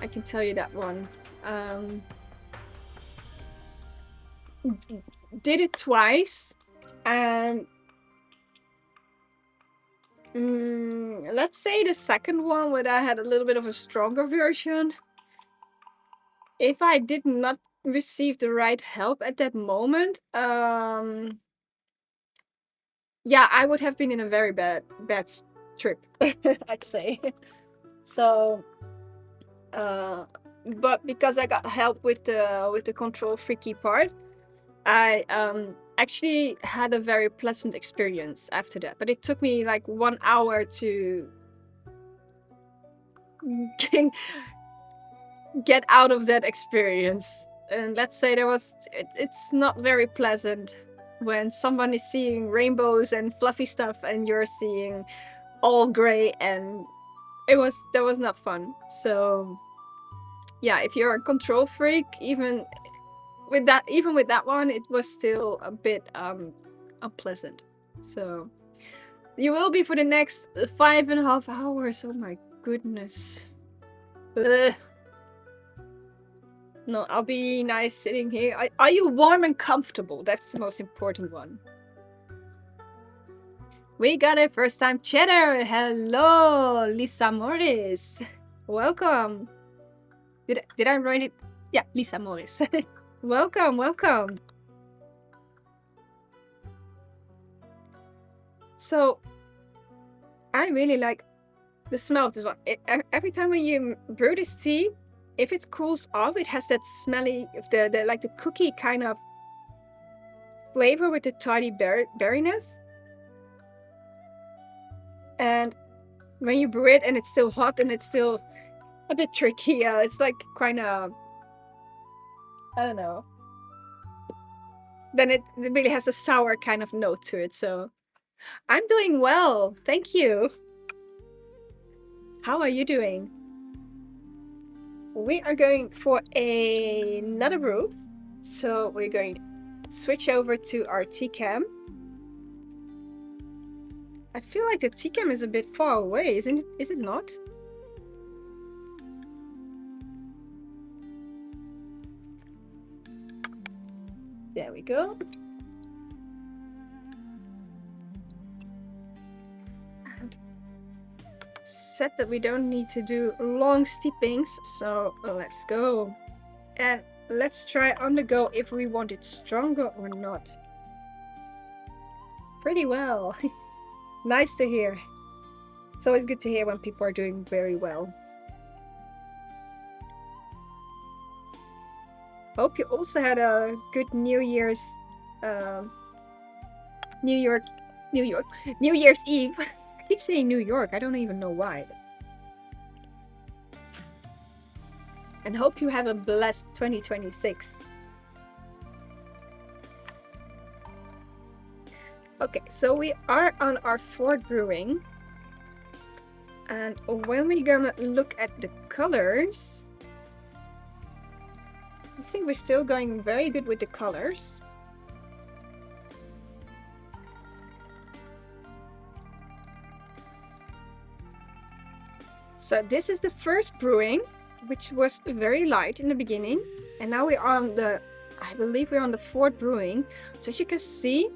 I can tell you that one. Did it twice, and let's say the second one where I had a little bit of a stronger version. If I did not receive the right help at that moment, yeah, I would have been in a very bad trip, I'd say. So, but because I got help with the control freaky part, I actually had a very pleasant experience after that. But it took me like 1 hour to get out of that experience. And let's say it's not very pleasant when someone is seeing rainbows and fluffy stuff and you're seeing all gray, and that was not fun. So yeah, if you're a control freak, even with that one, it was still a bit unpleasant. So you will be for the next 5.5 hours. Oh my goodness. Ugh. No, I'll be nice sitting here. Are you warm and comfortable? That's the most important one. We got a first time chatter. Hello, Lisa Morris. Welcome. Did I write it? Yeah, Lisa Morris. Welcome. So, I really like the smell of this one. Every time when you brew this tea, if it cools off, it has that smelly, the like the cookie kind of flavor with the toddy berryness. And when you brew it and it's still hot and it's still a bit tricky, it's like kind of, I don't know. Then it really has a sour kind of note to it. So I'm doing well, thank you. How are you doing? We are going for another brew. So we're going to switch over to our teacam. I feel like the teacam is a bit far away, isn't it? Is it not? There we go. And set that we don't need to do long steepings, so let's go. And let's try on the go if we want it stronger or not. Pretty well. Nice to hear. It's always good to hear when people are doing very well. Hope you also had a good New Year's New Year's Eve. I keep saying New York, I don't even know why. And hope you have a blessed 2026. Okay, so we are on our fourth brewing. And when we're gonna look at the colors, I think we're still going very good with the colors. So this is the first brewing, which was very light in the beginning. And now we're on I believe we're on the fourth brewing. So as you can see,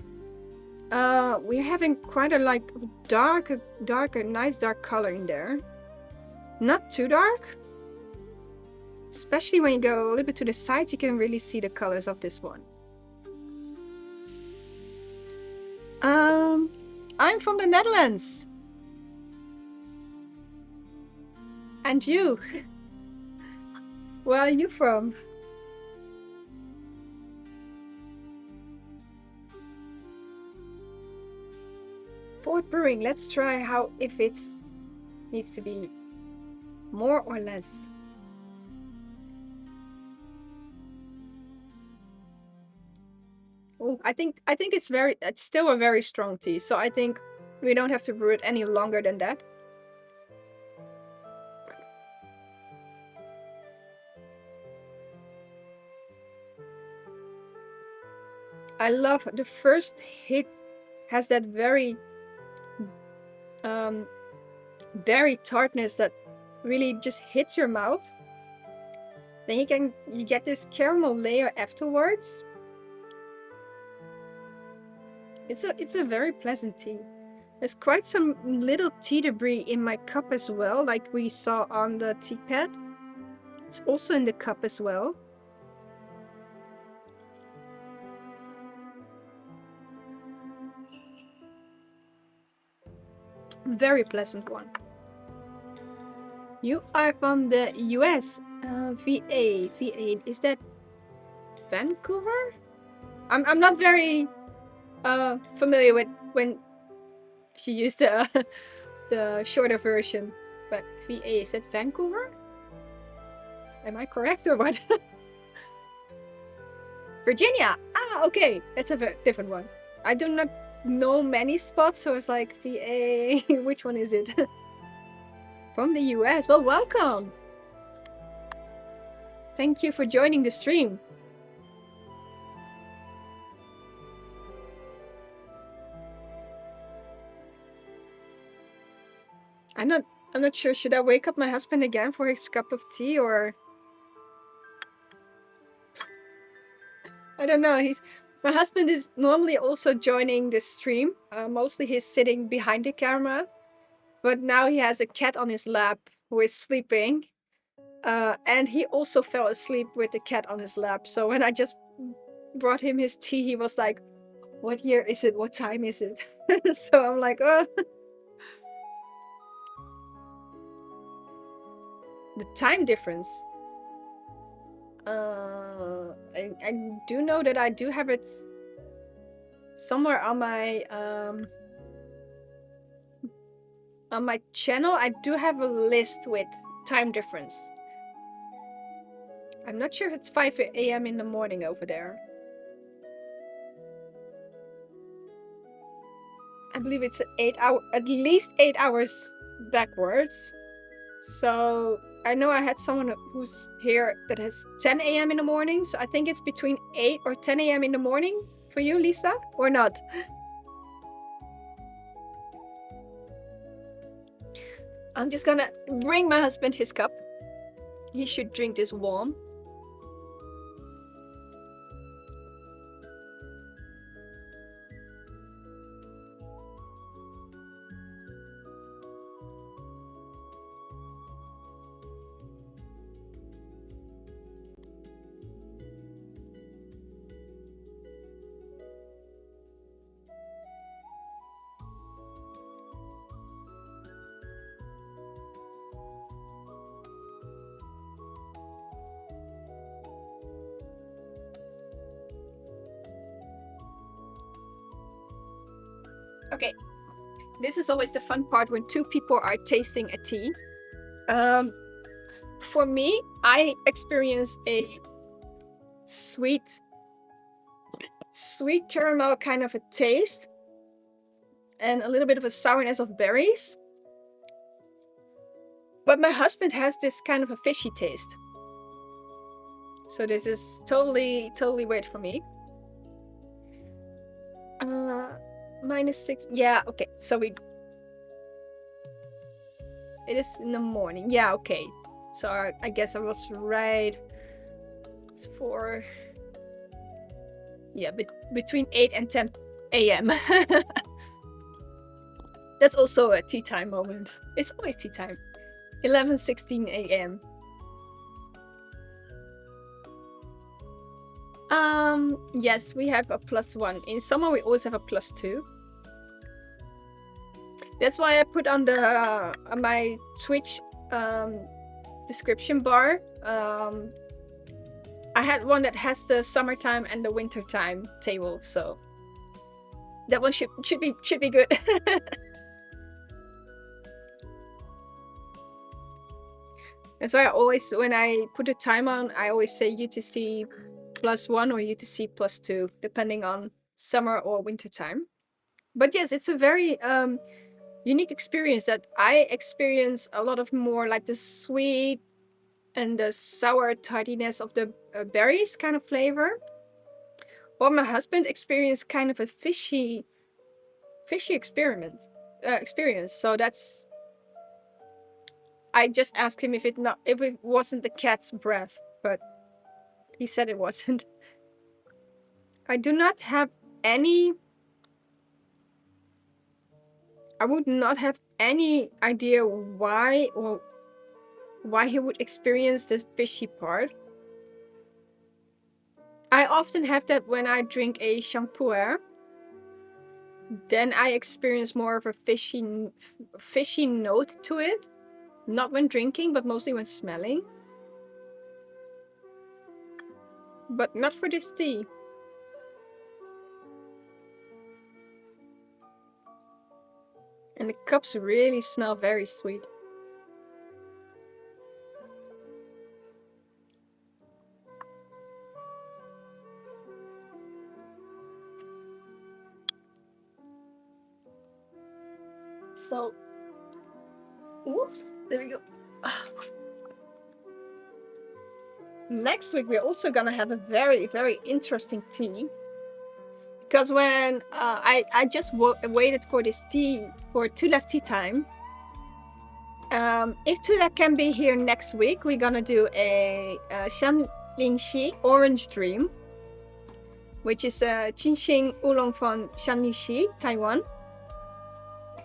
we're having quite a like nice dark color in there. Not too dark. Especially when you go a little bit to the side, you can really see the colors of this one. I'm from the Netherlands. And you? Where are you from? board brewing. Let's try how if it's needs to be more or less. Oh, I think it's still a very strong tea, so I think we don't have to brew it any longer than that. I love the first hit has that very berry tartness that really just hits your mouth. Then you get this caramel layer afterwards. It's a very pleasant tea. There's quite some little tea debris in my cup as well, like we saw on the tea pad. It's also in the cup as well. Very pleasant one. You are from the US. VA. Is that Vancouver? I'm not very familiar with when she used the shorter version, but VA, is that Vancouver? Am I correct or what? Virginia. Ah, okay, that's a different one. I do not know many spots, so it's like VA. Which one is it? From the US. Well, welcome. Thank you for joining the stream. I'm not sure. Should I wake up my husband again for his cup of tea, or I don't know. My husband is normally also joining this stream. Mostly he's sitting behind the camera, but now he has a cat on his lap who is sleeping. And he also fell asleep with the cat on his lap. So when I just brought him his tea, he was like, "What year is it? What time is it?" So I'm like, oh. The time difference. I do know that I do have it somewhere on my channel. I do have a list with time difference. I'm not sure if it's 5 a.m. in the morning over there. I believe it's at least 8 hours backwards. So I know I had someone who's here that has 10 a.m. in the morning. So I think it's between 8 or 10 a.m. in the morning for you, Lisa, or not? I'm just gonna bring my husband his cup. He should drink this warm. Okay, this is always the fun part when two people are tasting a tea. For me, I experience a sweet caramel kind of a taste and a little bit of a sourness of berries. But my husband has this kind of a fishy taste. So this is totally weird for me. -6. Yeah, okay. So it is in the morning. Yeah, okay. So I guess I was right. It's between 8 and 10 a.m. That's also a tea time moment. It's always tea time. 11:16 a.m. Yes, we have a +1. In summer, we always have a +2. That's why I put on my Twitch description bar. I had one that has the summertime and the wintertime table, so that one should be good. And so I always, when I put a time on, I always say UTC +1 or UTC +2, depending on summer or winter time. But yes, it's a very unique experience that I experience a lot of more like the sweet and the sour tardiness of the berries kind of flavor. While my husband experienced kind of a fishy experience. So that's. I just asked him if it wasn't the cat's breath, but he said it wasn't. I do not have any. I would not have any idea why he would experience this fishy part. I often have that when I drink a shampoo. Then I experience more of a fishy note to it. Not when drinking, but mostly when smelling. But not for this tea. And the cups really smell very sweet. So, whoops, there we go. Next week, we're also gonna have a very, very interesting tea. Because when I just waited for this tea, for Tula's tea time. If Tula can be here next week, we're gonna do a Shanlingxi Orange Dream, which is a Qinxing Oolong from Shanlingxi, Taiwan.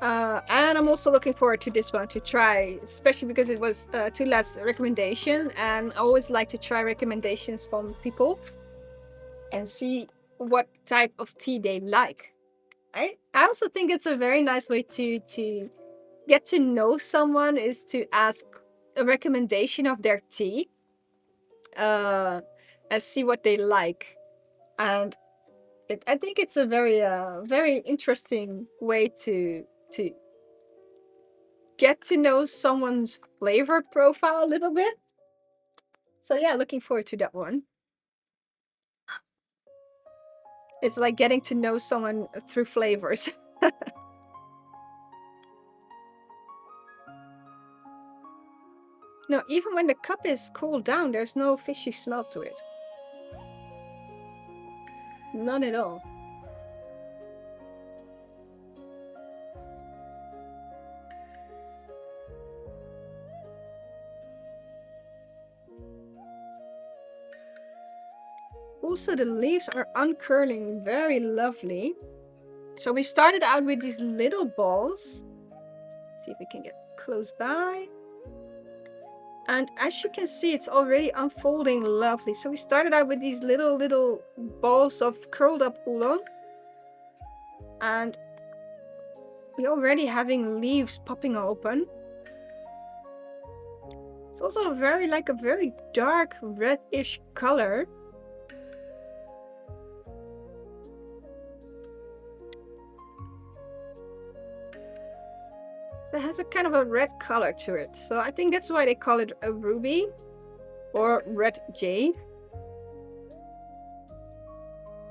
And I'm also looking forward to this one to try, especially because it was Tula's recommendation, and I always like to try recommendations from people and see what type of tea they like. I also think it's a very nice way to get to know someone, is to ask a recommendation of their tea and see what they like. And I think it's a very very interesting way to get to know someone's flavor profile a little bit. So yeah, looking forward to that one. It's like getting to know someone through flavors. No, even when the cup is cooled down, there's no fishy smell to it. None at all. Also, the leaves are uncurling very lovely. So we started out with these little balls. Let's see if we can get close by. And as you can see, it's already unfolding lovely. So we started out with these little balls of curled up oolong. And we're already having leaves popping open. It's also a very dark reddish color. So it has a kind of a red color to it. So I think that's why they call it a ruby or red jade.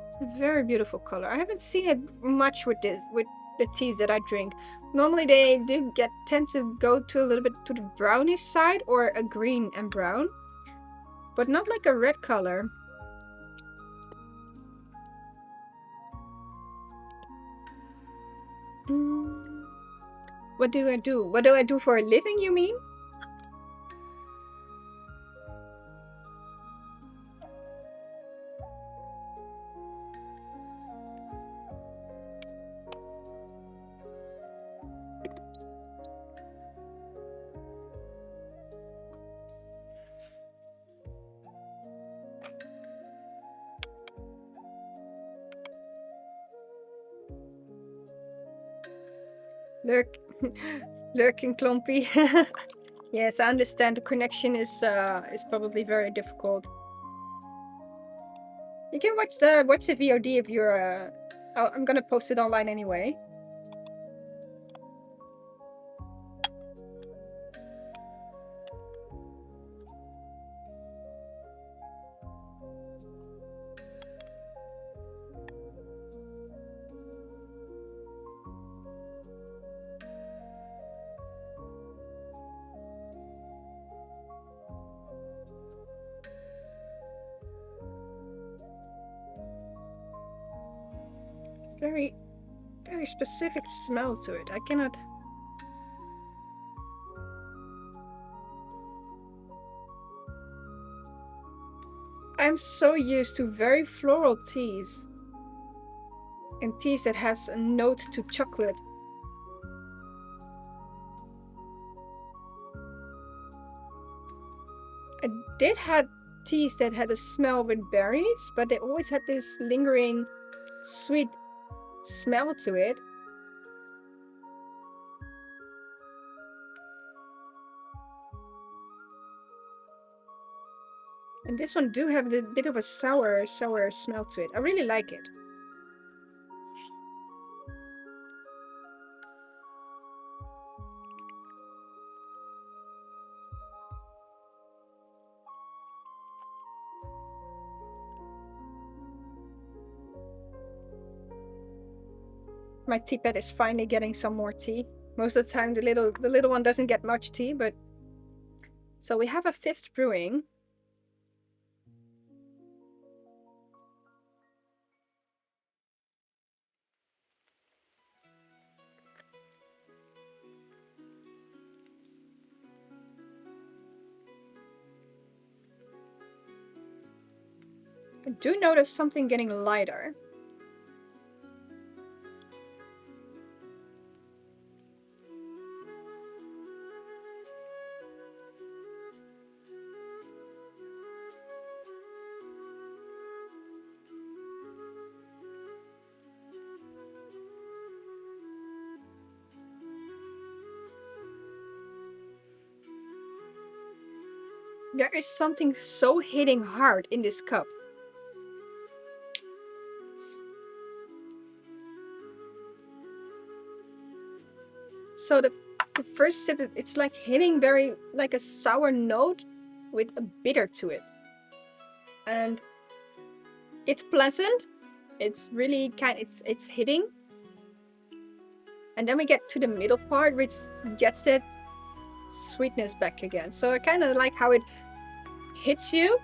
It's a very beautiful color. I haven't seen it much with the teas that I drink. Normally they do tend to go to a little bit to the brownish side, or a green and brown, but not like a red color. What do I do? What do I do for a living, you mean? Lurking Klompy. Yes, I understand the connection is probably very difficult. You can watch the VOD if you're I'm gonna post it online anyway. very, very specific smell to it. I cannot... I'm so used to very floral teas. And teas that has a note to chocolate. I did have teas that had a smell with berries, but they always had this lingering sweet smell to it. And this one do have a bit of a sour smell to it. I really like it. My tea pad is finally getting some more tea. Most of the time the little one doesn't get much tea, but... So we have a 5th brewing. I do notice something getting lighter. There is something so hitting hard in this cup. So the first sip, it's like hitting very like a sour note with a bitter to it. And it's pleasant. It's really it's hitting. And then we get to the middle part, which gets that sweetness back again. So I kind of like how it hits you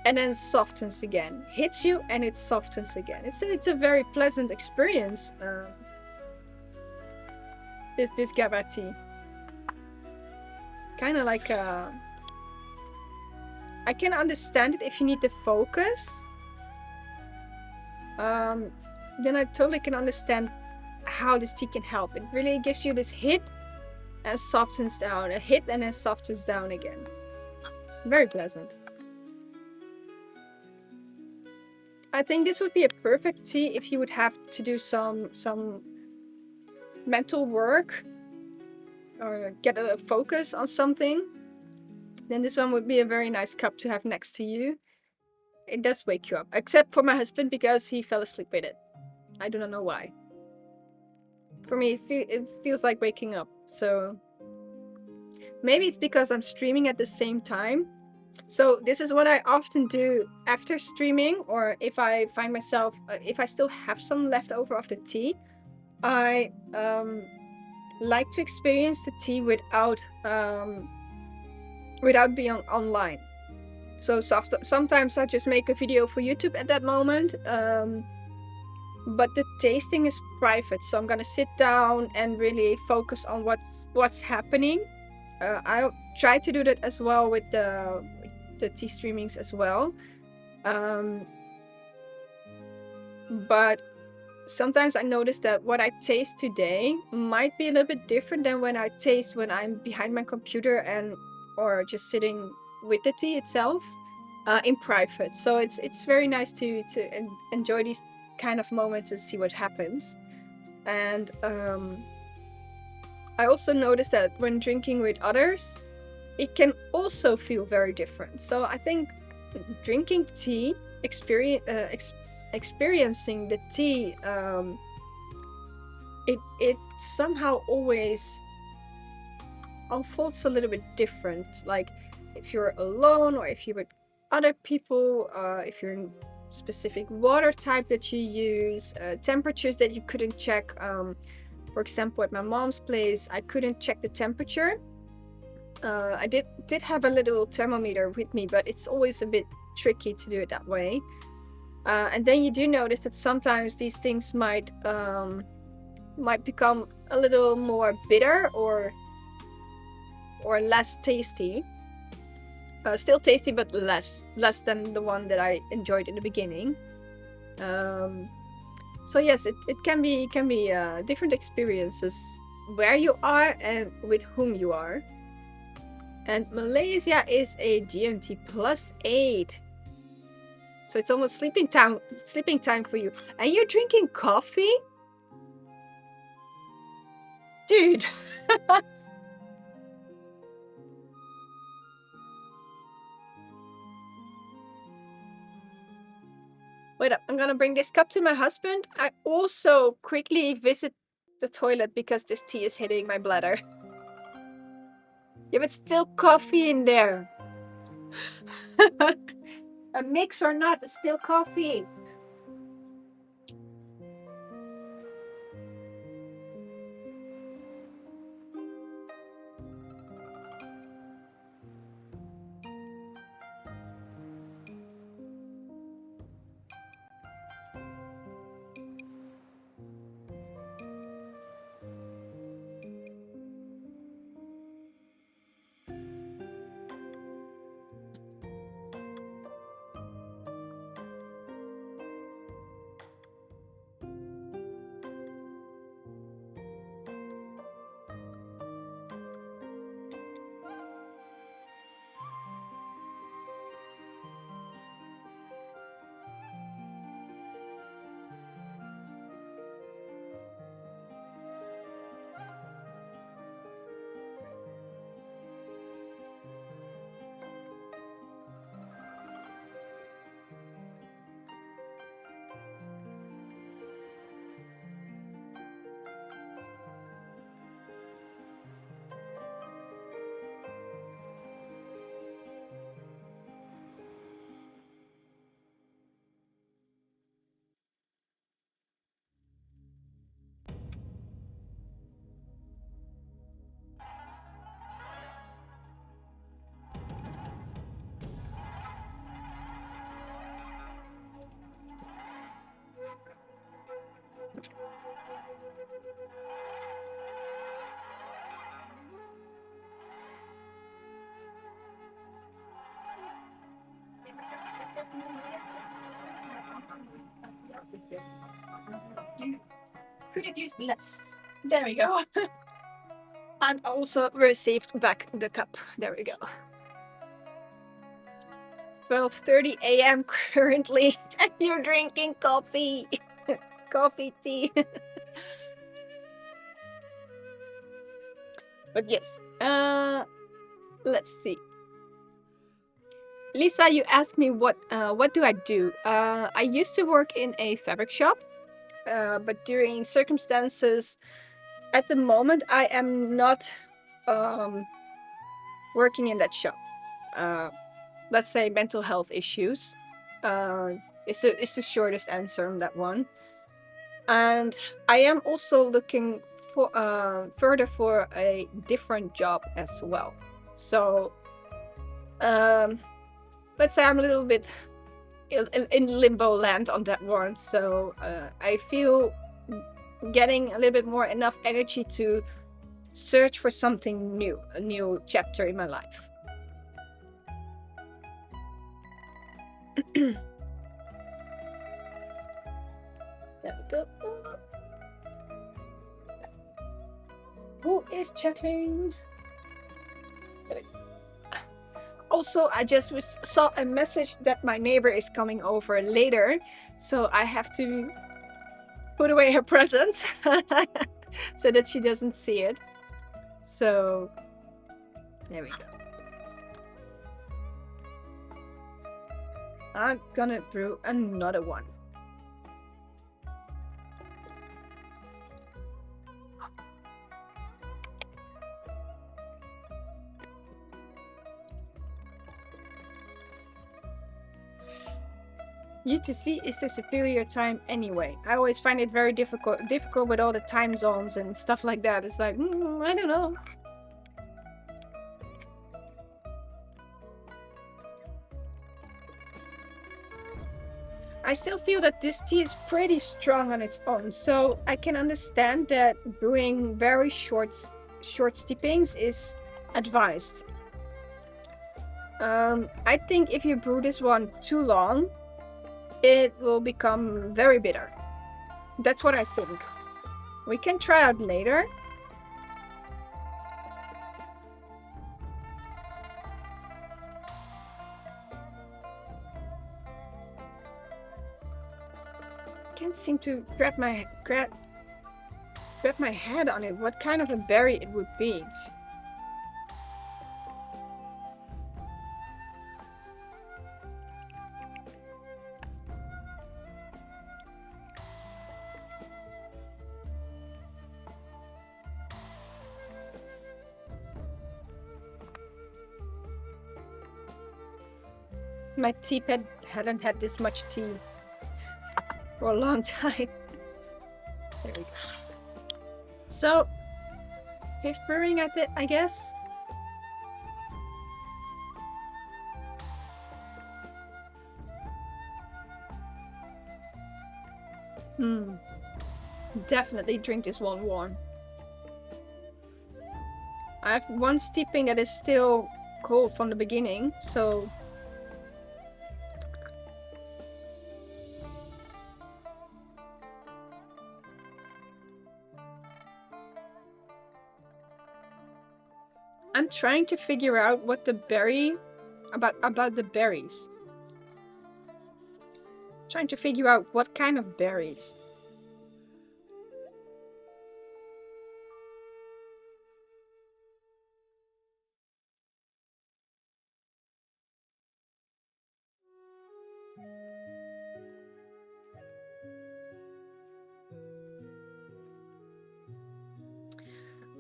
and then softens again. Hits you and it softens again. It's a very pleasant experience. This Gaba tea. Kind of like I can understand it if you need the focus. Then I totally can understand how this tea can help. It really gives you this hit and softens down, a hit and then softens down again. Very pleasant. I think this would be a perfect tea if you would have to do some mental work or get a focus on something. Then this one would be a very nice cup to have next to you. It does wake you up, except for my husband because he fell asleep with it. I do not know why. For me, it feels like waking up. So maybe it's because I'm streaming at the same time. So this is what I often do after streaming, or if I find myself, if I still have some left over of the tea, I like to experience the tea without being online. So sometimes I just make a video for YouTube at that moment. But the tasting is private, so I'm gonna sit down and really focus on what's happening. I'll try to do that as well with the tea streamings as well. But sometimes I notice that what I taste today might be a little bit different than when I taste when I'm behind my computer or just sitting with the tea itself in private. So it's very nice to enjoy these kind of moments and see what happens. And I also noticed that when drinking with others, it can also feel very different. So I think drinking tea, experiencing the tea, it somehow always unfolds a little bit different. Like if you're alone or if you're with other people, if you're in specific water type that you use, temperatures that you couldn't check. For example, at my mom's place, I couldn't check the temperature. I did have a little thermometer with me, but it's always a bit tricky to do it that way. And then you do notice that sometimes these things might become a little more bitter or less tasty. Still tasty, but less than the one that I enjoyed in the beginning. So yes, it can be different experiences where you are and with whom you are. And Malaysia is a GMT +8. So it's almost sleeping time for you. And you're drinking coffee? Dude. Wait up, I'm gonna bring this cup to my husband. I also quickly visit the toilet because this tea is hitting my bladder. Yeah, but still coffee in there. A mix or not, it's still coffee. You could have used less. There we go. And also received back the cup. There we go. 12:30 a.m. currently, and you're drinking coffee. Coffee tea. But yes, let's see. Lisa, you asked me what do I do? I used to work in a fabric shop, but during circumstances, at the moment, I am not working in that shop. Let's say mental health issues. It's the shortest answer on that one. And I am also looking for further for a different job as well. So let's say I'm a little bit in limbo land on that one. So I feel getting a little bit more enough energy to search for something new, a new chapter in my life. There we go. Who is chatting? Also, I just saw a message that my neighbor is coming over later, so I have to put away her presents so that she doesn't see it. So, there we go. I'm gonna brew another one. UTC is the superior time anyway. I always find it very difficult with all the time zones and stuff like that. It's like, I don't know. I still feel that this tea is pretty strong on its own, so I can understand that brewing very short steepings is advised. I think if you brew this one too long, it will become very bitter. That's what I think. We can try out later. Can't seem to grab my head on it. What kind of a berry it would be? My teapot hadn't had this much tea for a long time. There we go. So, fifth brewing at it, I guess. Definitely drink this one warm. I have one steeping that is still cold from the beginning, so I'm trying to figure out what the berry about the berries. Trying to figure out what kind of berries.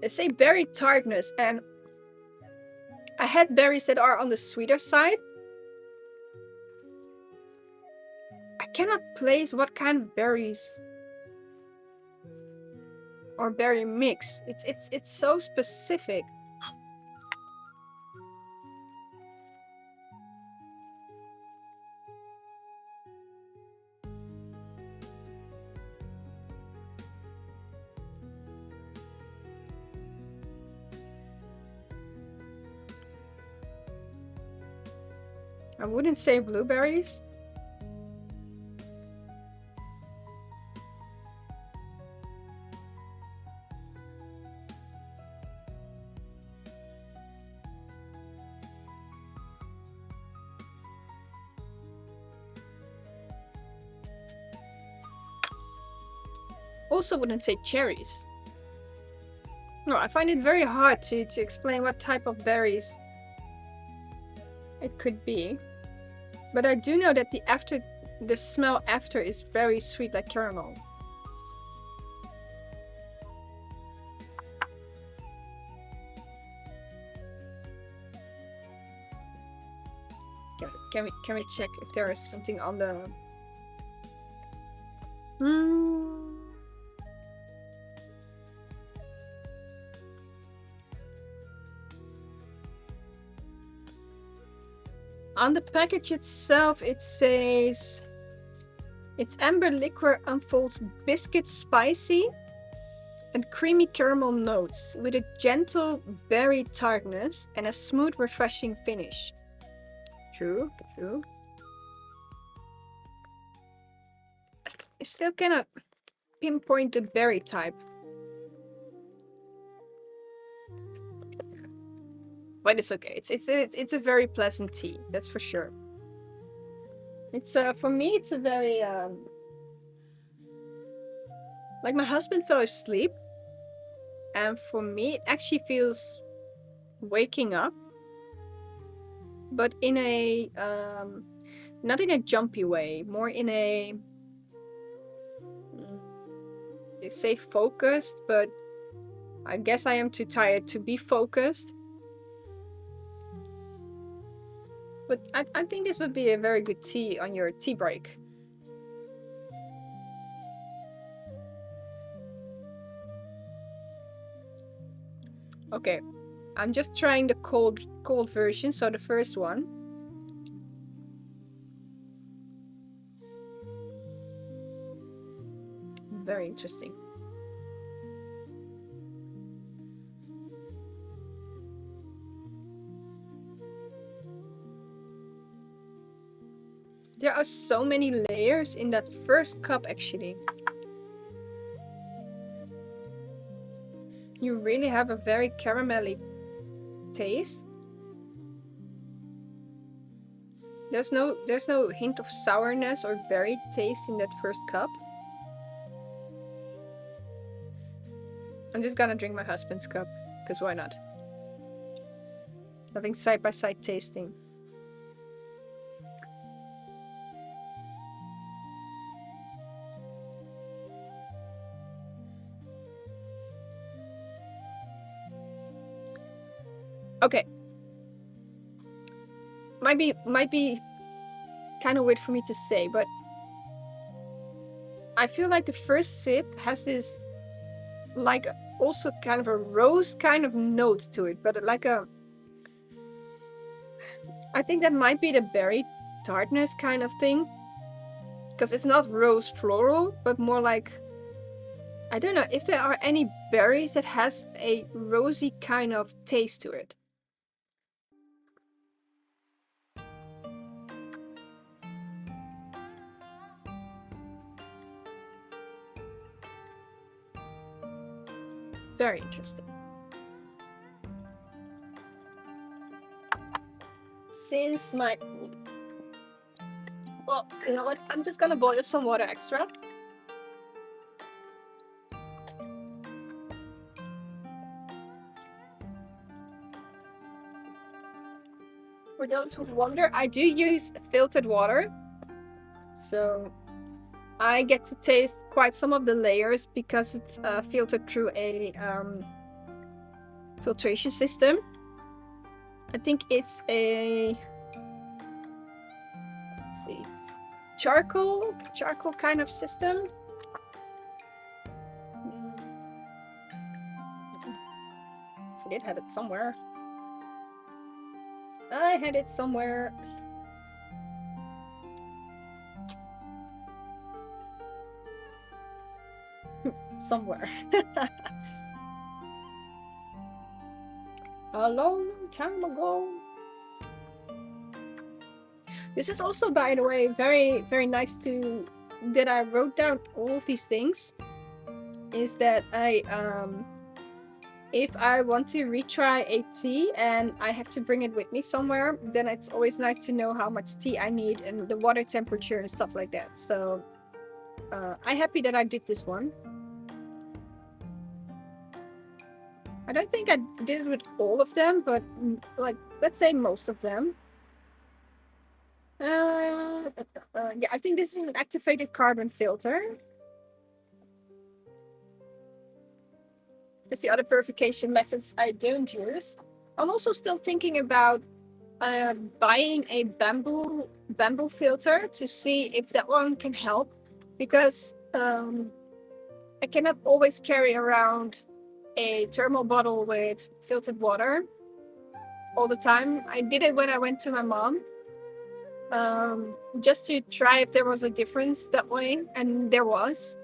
They say berry tartness, and I had berries that are on the sweeter side. I cannot place what kind of berries or berry mix. It's so specific. I wouldn't say blueberries. Also wouldn't say cherries. No, I find it very hard to explain what type of berries it could be. But I do know that the smell after is very sweet, like caramel. Can we check if there is something on the On the package itself, it says its amber liquor unfolds biscuit spicy and creamy caramel notes with a gentle berry tartness and a smooth, refreshing finish. True. I still cannot pinpoint the berry type. But it's okay. It's a very pleasant tea, that's for sure. It's for me it's a very like my husband fell asleep, and for me it actually feels waking up, but in a not in a jumpy way, more in a they say focused, but I guess I am too tired to be focused. But I think this would be a very good tea on your tea break. Okay, I'm just trying the cold version, so the first one. very interesting. There are so many layers in that first cup, actually. You really have a very caramelly taste. There's no hint of sourness or berry taste in that first cup. I'm just gonna drink my husband's cup, because why not? Having side-by-side tasting. Okay. Might be kind of weird for me to say, but I feel like the first sip has this, like, also kind of a rose kind of note to it, but like a, I think that might be the berry tartness kind of thing, because it's not rose floral, but more like, I don't know if there are any berries that has a rosy kind of taste to it. Very interesting. Since my... Oh, you know what? I'm just gonna boil some water extra. For those who wonder, I do use filtered water. So I get to taste quite some of the layers because it's filtered through a filtration system. I think it's a, let's see, charcoal kind of system. I did have it somewhere. I had it somewhere. Somewhere. A long time ago. This is also, by the way, very, very nice to that I wrote down all of these things. Is that I if I want to retry a tea and I have to bring it with me somewhere, then it's always nice to know how much tea I need and the water temperature and stuff like that. So I'm happy that I did this one. I don't think I did it with all of them, but like, let's say most of them. Yeah, I think this is an activated carbon filter. That's the other purification methods I don't use. I'm also still thinking about buying a bamboo filter to see if that one can help, because I cannot always carry around a thermal bottle with filtered water all the time. I did it when I went to my mom, just to try if there was a difference that way, and there was.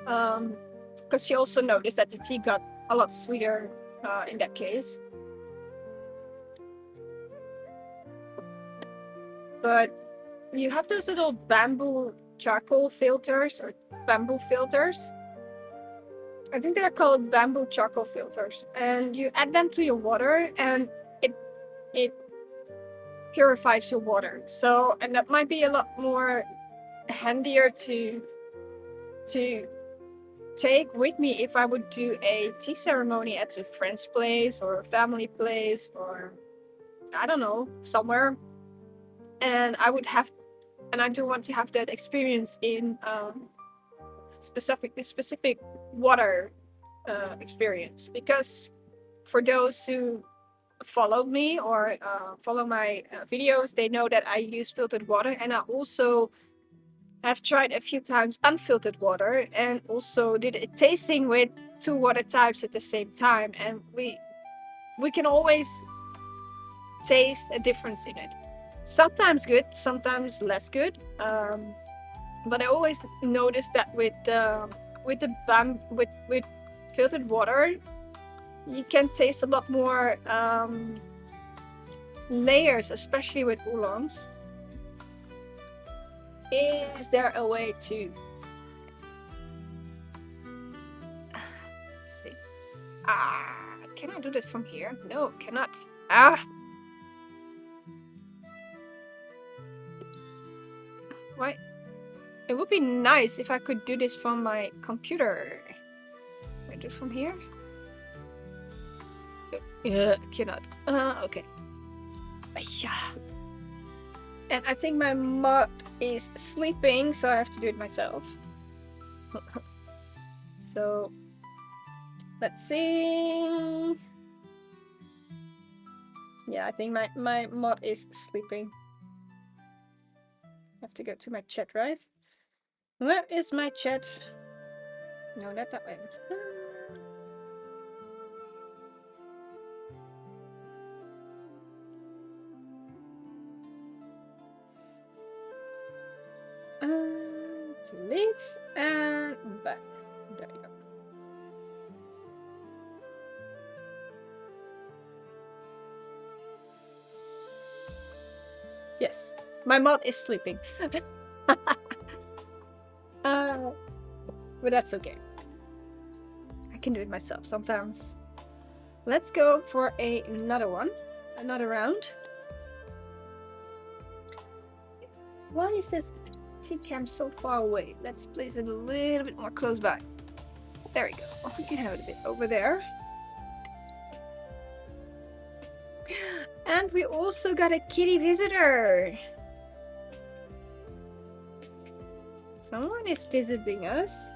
Because she also noticed that the tea got a lot sweeter in that case. But you have those little bamboo charcoal filters or bamboo filters. I think they're called bamboo charcoal filters, and you add them to your water and it purifies your water. So, and that might be a lot more handier to take with me if I would do a tea ceremony at a friend's place or a family place, or I don't know, somewhere. And I do want to have that experience in specific water experience, because for those who follow me or follow my videos, they know that I use filtered water, and I also have tried a few times unfiltered water and also did a tasting with 2 water types at the same time, and we can always taste a difference in it. Sometimes good, sometimes less good. But I always noticed that with the with filtered water, you can taste a lot more layers, especially with oolongs. Is there a way to... Let's see. Can I do this from here? No, cannot. Why? It would be nice if I could do this from my computer. Can I do it from here? Cannot. Okay. And I think my mod is sleeping, so I have to do it myself. So, let's see. Yeah, I think my mod is sleeping. I have to go to my chat, right? Where is my chat? No, not that way. Delete and back. There you go. Yes, my mod is sleeping. But that's okay. I can do it myself sometimes. Let's go for another one. Another round. Why is this teacam so far away? Let's place it a little bit more close by. There we go. We can have it a bit over there. And we also got a kitty visitor. Someone is visiting us.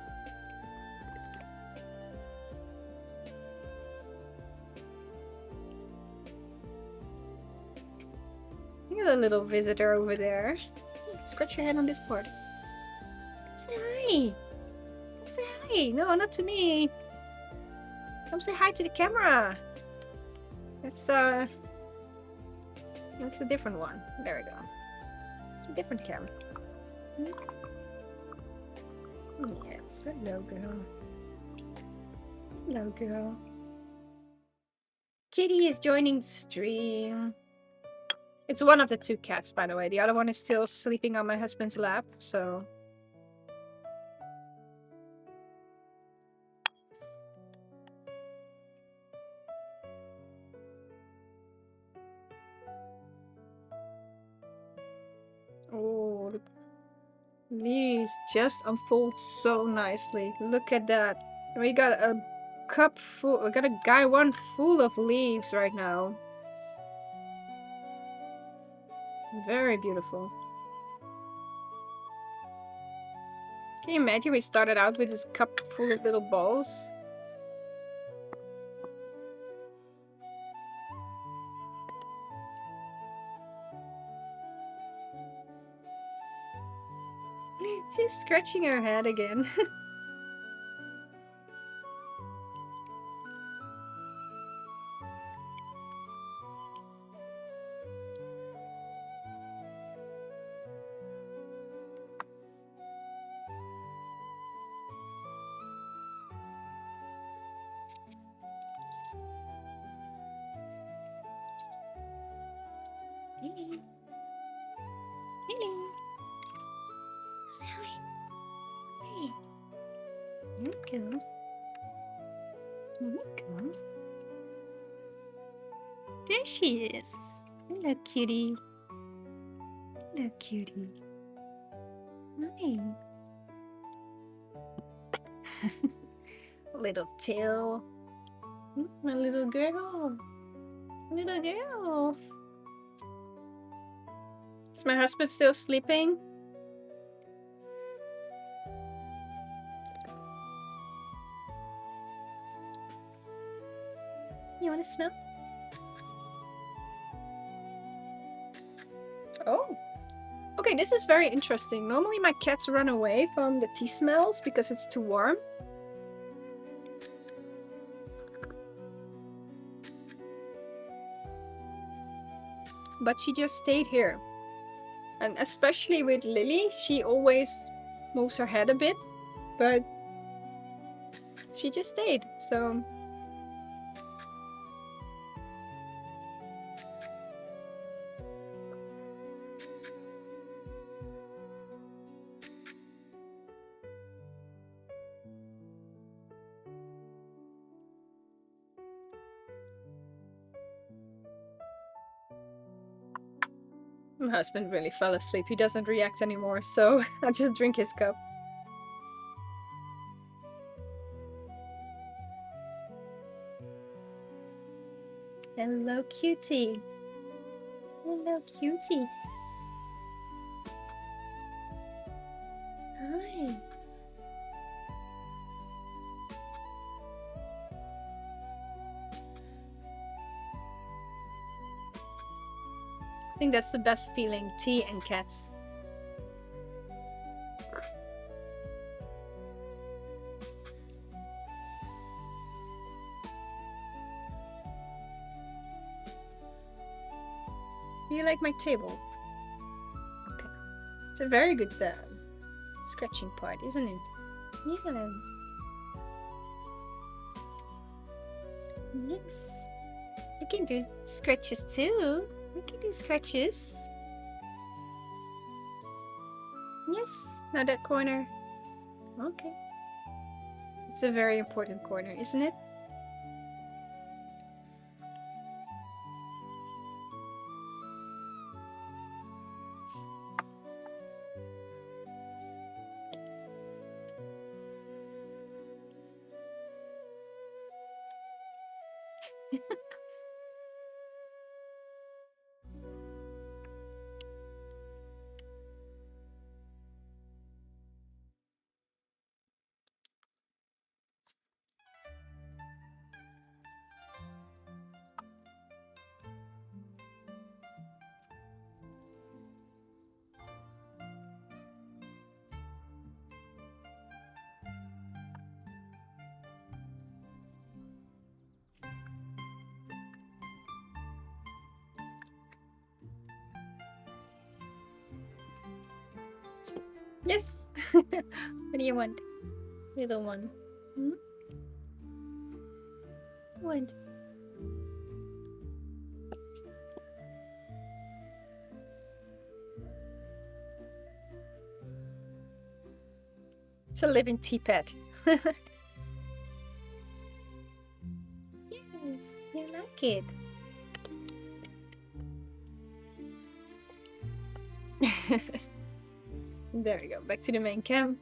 You got a little visitor over there. Scratch your head on this board. Come say hi. Come say hi. No, not to me. Come say hi to the camera. That's a different one. There we go. It's a different camera. Yes, hello girl. Hello girl. Kitty is joining the stream. It's one of the two cats, by the way. The other one is still sleeping on my husband's lap, so... Oh, the leaves just unfold so nicely. Look at that. We got a cup full, we got a Gaiwan full of leaves right now. Very beautiful. Can you imagine we started out with this cup full of little balls? She's scratching her head again. Hello. Hello. Say hi. Hey. Here we go. Here we go. There she is. Hello, cutie. Hello, cutie. Hi. Little tail. My little girl. Little girl. Is my husband still sleeping? You want to smell? Oh. Okay, this is very interesting. Normally my cats run away from the tea smells because it's too warm. But she just stayed here. And especially with Lily, she always moves her head a bit, but she just stayed, so... My husband really fell asleep. He doesn't react anymore, so I just drink his cup. Hello, cutie. Hello, cutie. Hi. I think that's the best feeling, tea and cats. Do you like my table? Okay. It's a very good scratching part, isn't it? Yeah. Yes. You can do scratches too. We can do scratches. Yes. Now that corner. Okay. It's a very important corner, isn't it? Yes. What do you want? Little one. Hmm? What? It's a living tea pet. Yes, you like it. There we go, back to the main cam.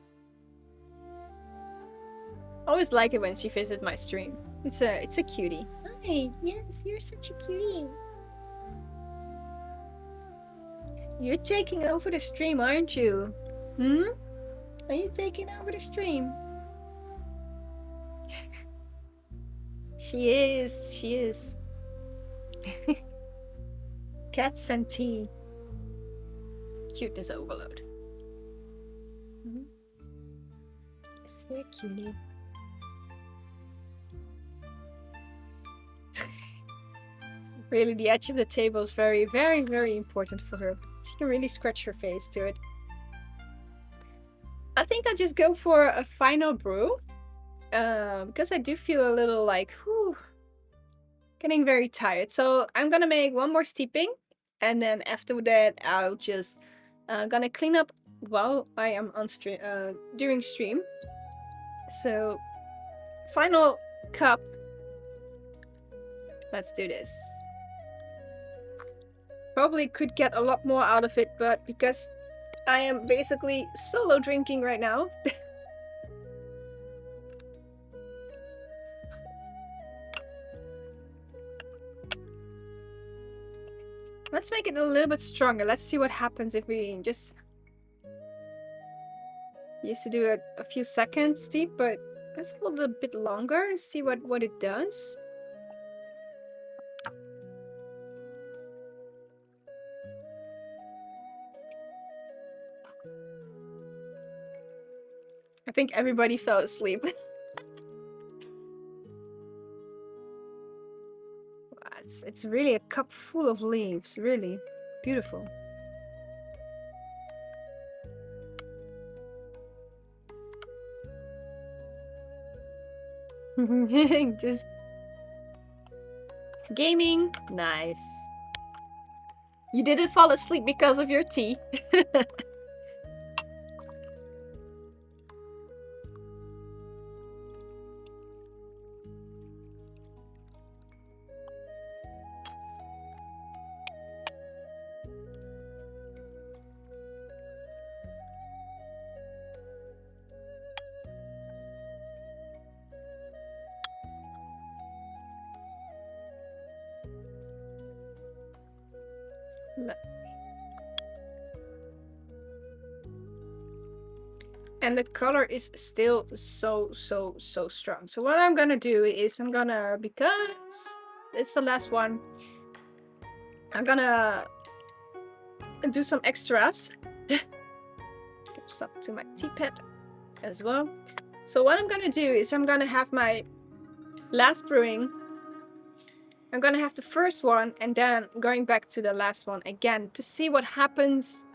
Always like it when she visits my stream. It's a cutie. Hi, yes, you're such a cutie. You're taking over the stream, aren't you? Hmm? Are you taking over the stream? She is, she is. Cats and tea. Cuteness overload. Mm-hmm. Yes, you're a cutie. Really, the edge of the table is very, very, very important for her. She can really scratch her face to it. I think I'll just go for a final brew. Because I do feel a little like, whew, getting very tired. So I'm gonna make one more steeping. And then after that, I'll just gonna clean up while I am on stream, during stream. So, final cup. Let's do this. Probably could get a lot more out of it, but because I am basically solo drinking right now. Let's make it a little bit stronger. Let's see what happens if we just... Used to do a few seconds steep, but let's hold it a bit longer and see what it does. I think everybody fell asleep. It's really a cup full of leaves, really beautiful. Just gaming. Nice. You didn't fall asleep because of your tea. And the color is still so strong. So what I'm gonna do is because it's the last one, I'm gonna do some extras. Give some to my tea pad as well. So what I'm gonna do is I'm gonna have my last brewing. I'm gonna have the first one and then going back to the last one again to see what happens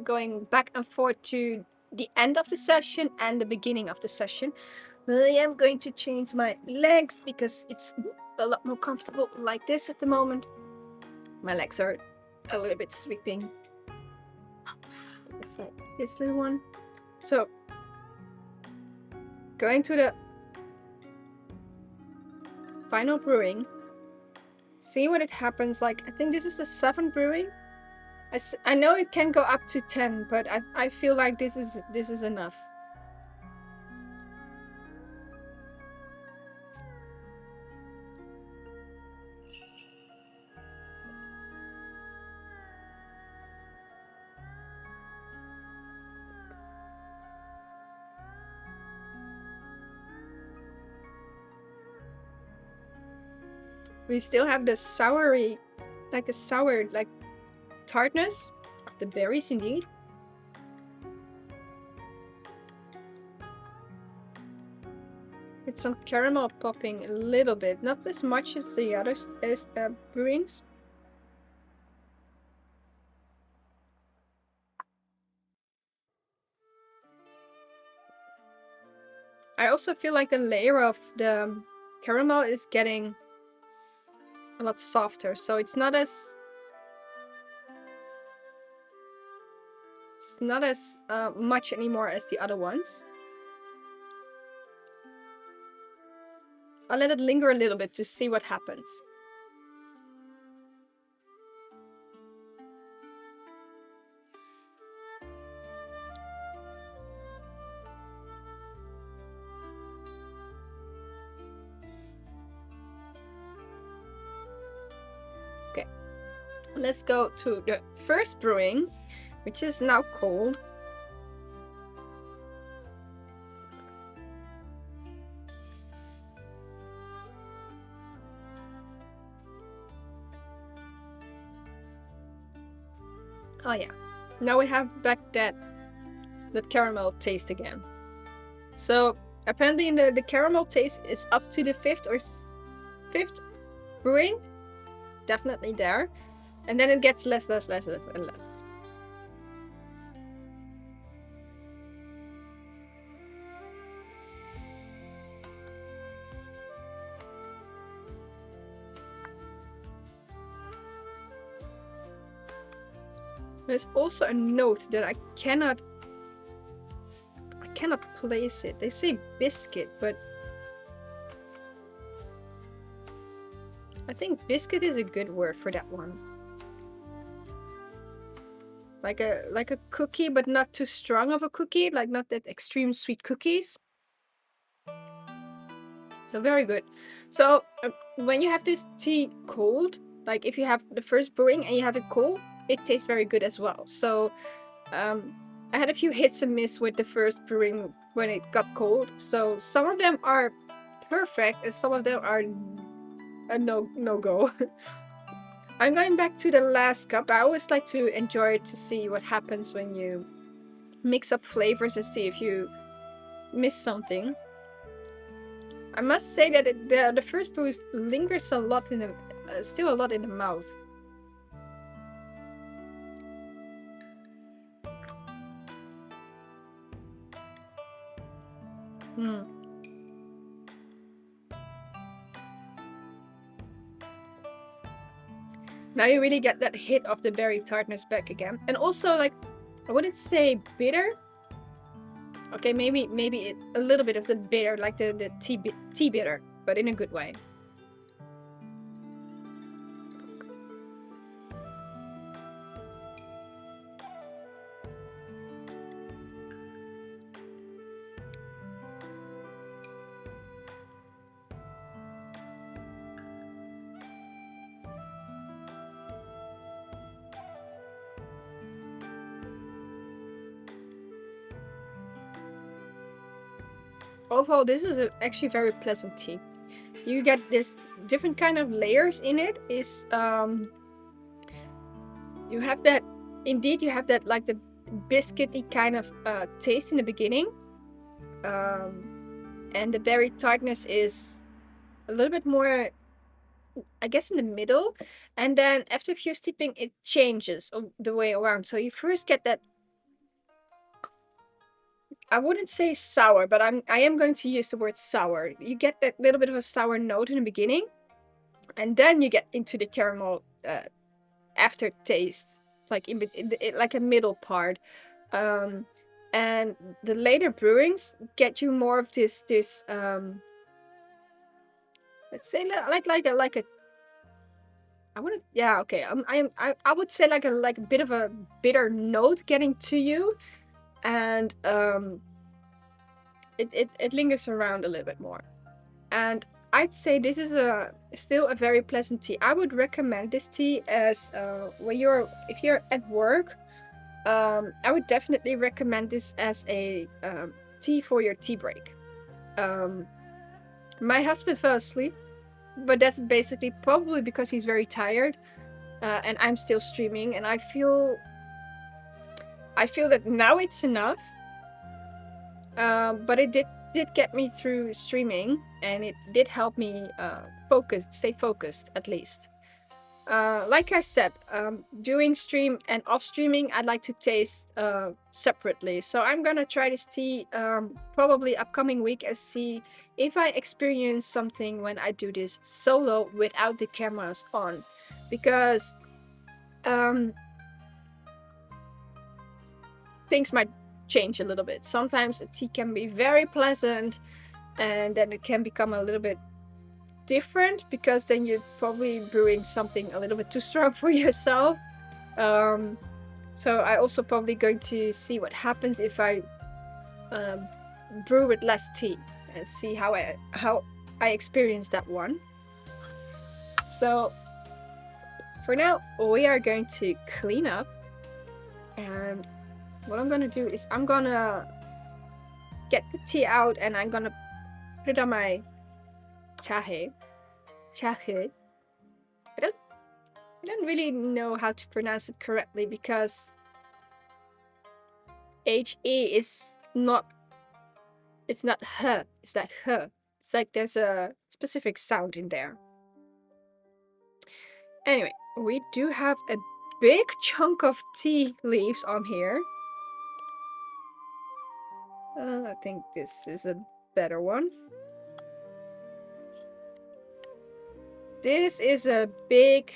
going back and forth to the end of the session and the beginning of the session. I am going to change my legs because it's a lot more comfortable like this at the moment. My legs are a little bit sweeping. It's like this little one. So going to the final brewing. See what it happens. Like, I think this is the 7th brewing. I know it can go up to 10, but I feel like this is enough. We still have the soury, like a sour, like tartness of the berries indeed. With some caramel popping a little bit, not as much as the other brewings. I also feel like the layer of the caramel is getting a lot softer, so it's not as much anymore as the other ones. I'll let it linger a little bit to see what happens. Okay, let's go to the first brewing, which is now cold. Oh yeah, now we have back that caramel taste again. So apparently the caramel taste is up to the 5th or 5th brewing, definitely there, and then it gets less and less. There's also a note that I cannot place it. They say biscuit, but I think biscuit is a good word for that one. Like a cookie, but not too strong of a cookie, like not that extreme sweet cookies. So very good. So when you have this tea cold, like if you have the first brewing and you have it cold, it tastes very good as well. So I had a few hits and miss with the first brewing when it got cold. So some of them are perfect and some of them are a no-go. I'm going back to the last cup. I always like to enjoy it to see what happens when you mix up flavors and see if you miss something. I must say that the first brew lingers a lot in the, still a lot in the mouth. Now you really get that hit of the berry tartness back again. And also, like, I wouldn't say bitter. Okay, maybe a little bit of the bitter, like the tea bitter, but in a good way. Overall, this is actually very pleasant tea. You get this different kind of layers in it. You have that, indeed, you have that like the biscuity kind of taste in the beginning. And the berry tartness is a little bit more, I guess, in the middle. And then after a few steeping, it changes the way around. So you first get that, I wouldn't say sour, but I am going to use the word sour. You get that little bit of a sour note in the beginning, and then you get into the caramel aftertaste, like like a middle part. And the later brewings get you more of this let's say like a I wouldn't, yeah, okay, I would say like a bit of a bitter note getting to you. And it lingers around a little bit more. And I'd say this is still a very pleasant tea. I would recommend this tea as if you're at work. I would definitely recommend this as a tea for your tea break. My husband fell asleep, but that's basically probably because he's very tired, and I'm still streaming, and I feel that now it's enough. But it did get me through streaming, and it did help me stay focused at least. Like I said, during stream and off streaming, I'd like to taste separately. So I'm gonna try this tea probably upcoming week and see if I experience something when I do this solo without the cameras on, because things might change a little bit. Sometimes a tea can be very pleasant, and then it can become a little bit different, because then you're probably brewing something a little bit too strong for yourself. So I also probably going to see what happens if I brew with less tea and see how I experience that one. So for now, we are going to clean up, and what I'm gonna do is I'm gonna get the tea out, and I'm gonna put it on my chahe. I don't really know how to pronounce it correctly, because HE is not, it's not h, it's like h. It's like there's a specific sound in there. Anyway, we do have a big chunk of tea leaves on here. I think this is a better one. This is a big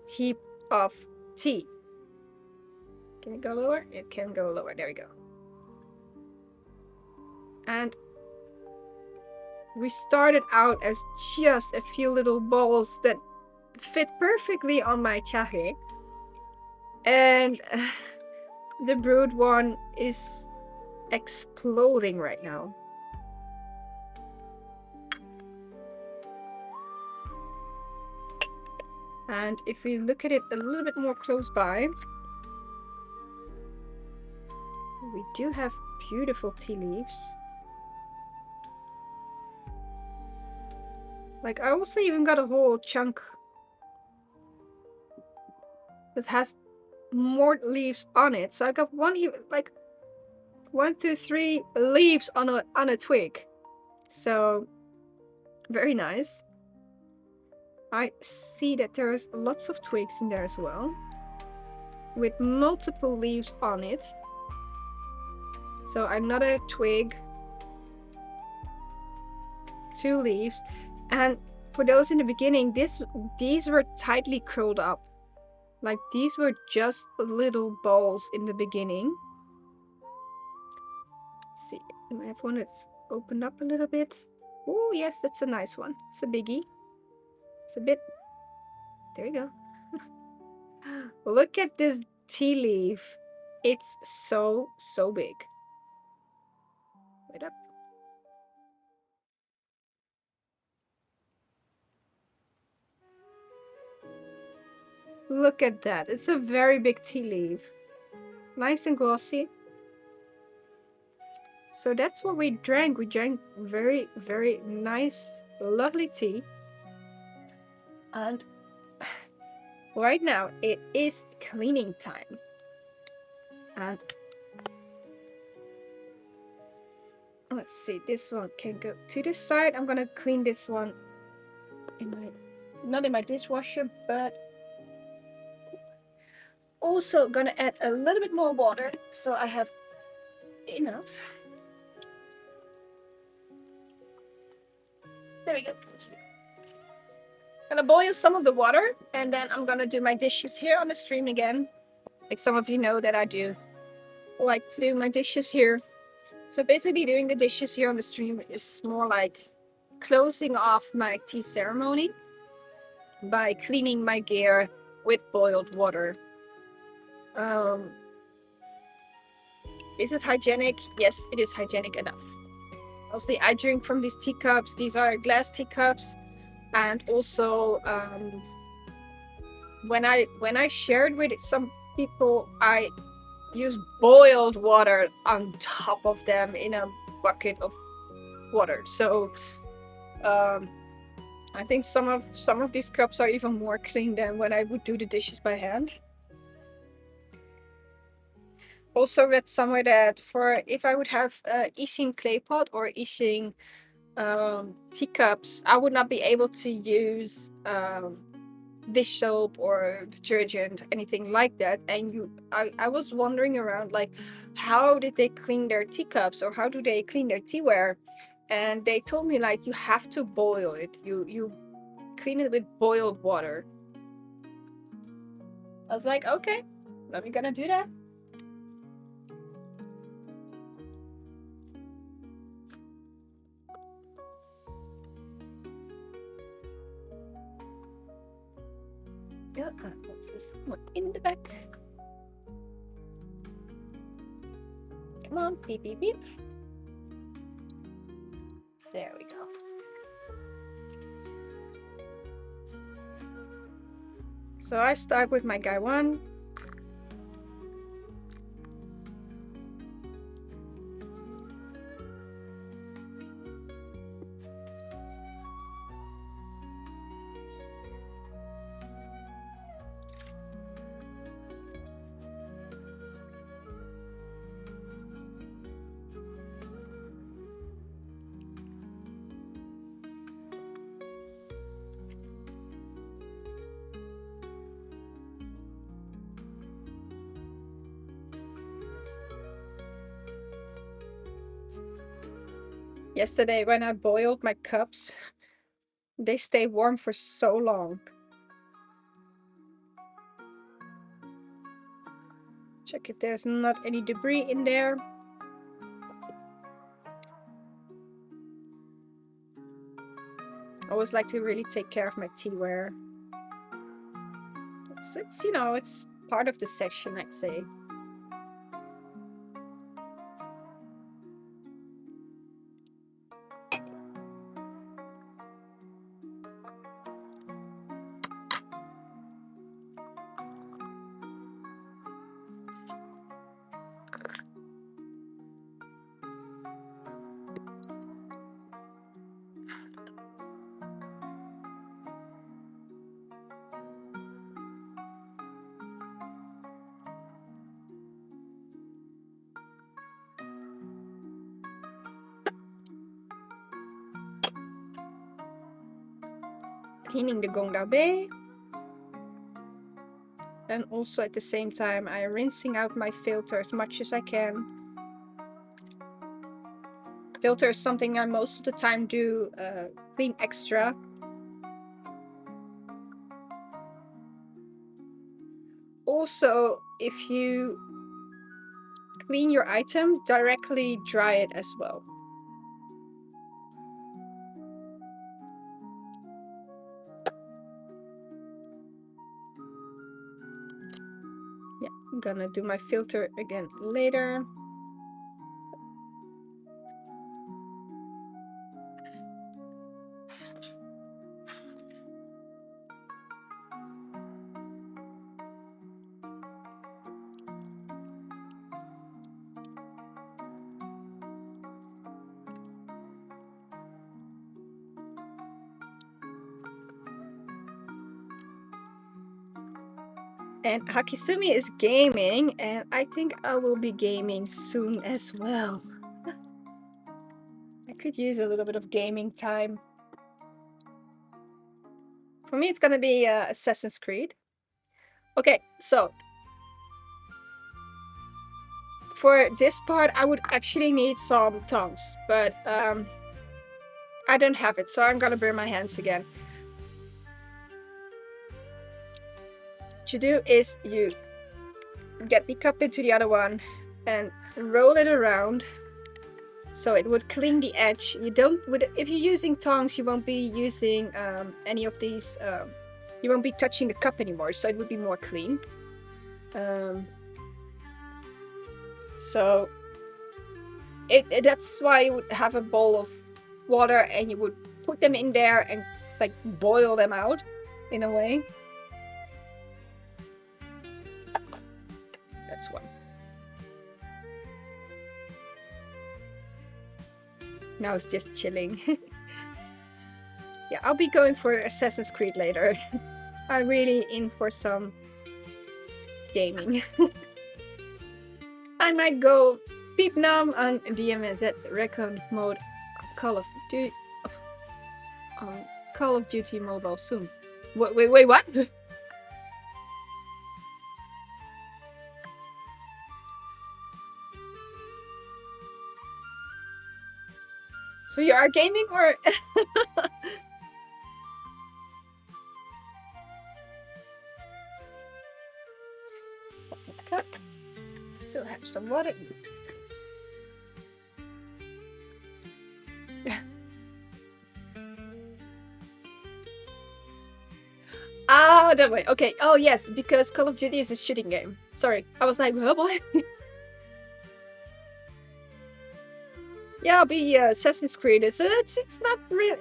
heap of tea. Can it go lower? It can go lower. There we go. And we started out as just a few little balls that fit perfectly on my chahe. And the brewed one is exploding right now. And if we look at it a little bit more close by, we do have beautiful tea leaves. Like, I also even got a whole chunk that has more leaves on it. So I got one, like 1, 2, 3 leaves on a twig. So very nice. I see that there's lots of twigs in there as well, with multiple leaves on it. So another twig, 2 leaves, and for those in the beginning, these were tightly curled up. Like these were just little balls in the beginning. Let's see, I have one that's opened up a little bit. Oh yes, that's a nice one. It's a biggie. It's a bit. There you go. Look at this tea leaf. It's so big. Wait up. Look at that. It's a very big tea leaf. Nice and glossy. So that's what we drank. We drank very, very nice, lovely tea. And right now it is cleaning time. And let's see, this one can go to the side. I'm gonna clean this one not in my dishwasher, but also gonna add a little bit more water so I have enough. There we go. I'm gonna boil some of the water and then I'm gonna do my dishes here on the stream again. Like some of you know that I do like to do my dishes here. So basically doing the dishes here on the stream is more like closing off my tea ceremony by cleaning my gear with boiled water. Is it hygienic? Yes, it is hygienic enough. Mostly I drink from these teacups. These are glass teacups. And also when I shared with some people, I use boiled water on top of them in a bucket of water. So I think some of these cups are even more clean than when I would do the dishes by hand. Also read somewhere that for if I would have Ising clay pot or Ising teacups, I would not be able to use dish soap or detergent, anything like that. And I was wondering around, like, how did they clean their teacups or how do they clean their teaware? And they told me, like, you have to boil it. You clean it with boiled water. I was like, okay, let me gonna do that. Yeah, gonna put this one in the back. Come on, beep, beep, beep. There we go. So I start with my Gaiwan. Yesterday when I boiled my cups, they stay warm for so long. Check if there's not any debris in there. I always like to really take care of my teaware. It's you know, it's part of the session, I'd say. Cleaning the Gongda Bay. And also at the same time, I'm rinsing out my filter as much as I can. Filter is something I most of the time do clean extra. also, if you clean your item, directly dry it as well. Yeah, I'm gonna do my filter again later. And Hakisumi is gaming, and I think I will be gaming soon as well. I could use a little bit of gaming time. For me, it's gonna be Assassin's Creed. Okay, so for this part, I would actually need some tongs, but I don't have it, so I'm gonna burn my hands again. What you do is you get the cup into the other one and roll it around so it would clean the edge. You don't, if you're using tongs, you won't be using any of these, you won't be touching the cup anymore, so it would be more clean. So that's why you would have a bowl of water and you would put them in there and like boil them out in a way. That's one. Now it's just chilling. Yeah, I'll be going for Assassin's Creed later. I'm really in for some gaming. I might go Peep Nam on DMZ record mode Call of Duty on Call of Duty Mobile soon. Wait, what? So you are gaming or? Cup. Still have some water in the system. Ah, that way. Okay. Oh yes, because Call of Duty is a shooting game. Sorry, I was like, oh boy. Yeah, I'll be Assassin's Creed. It's not really.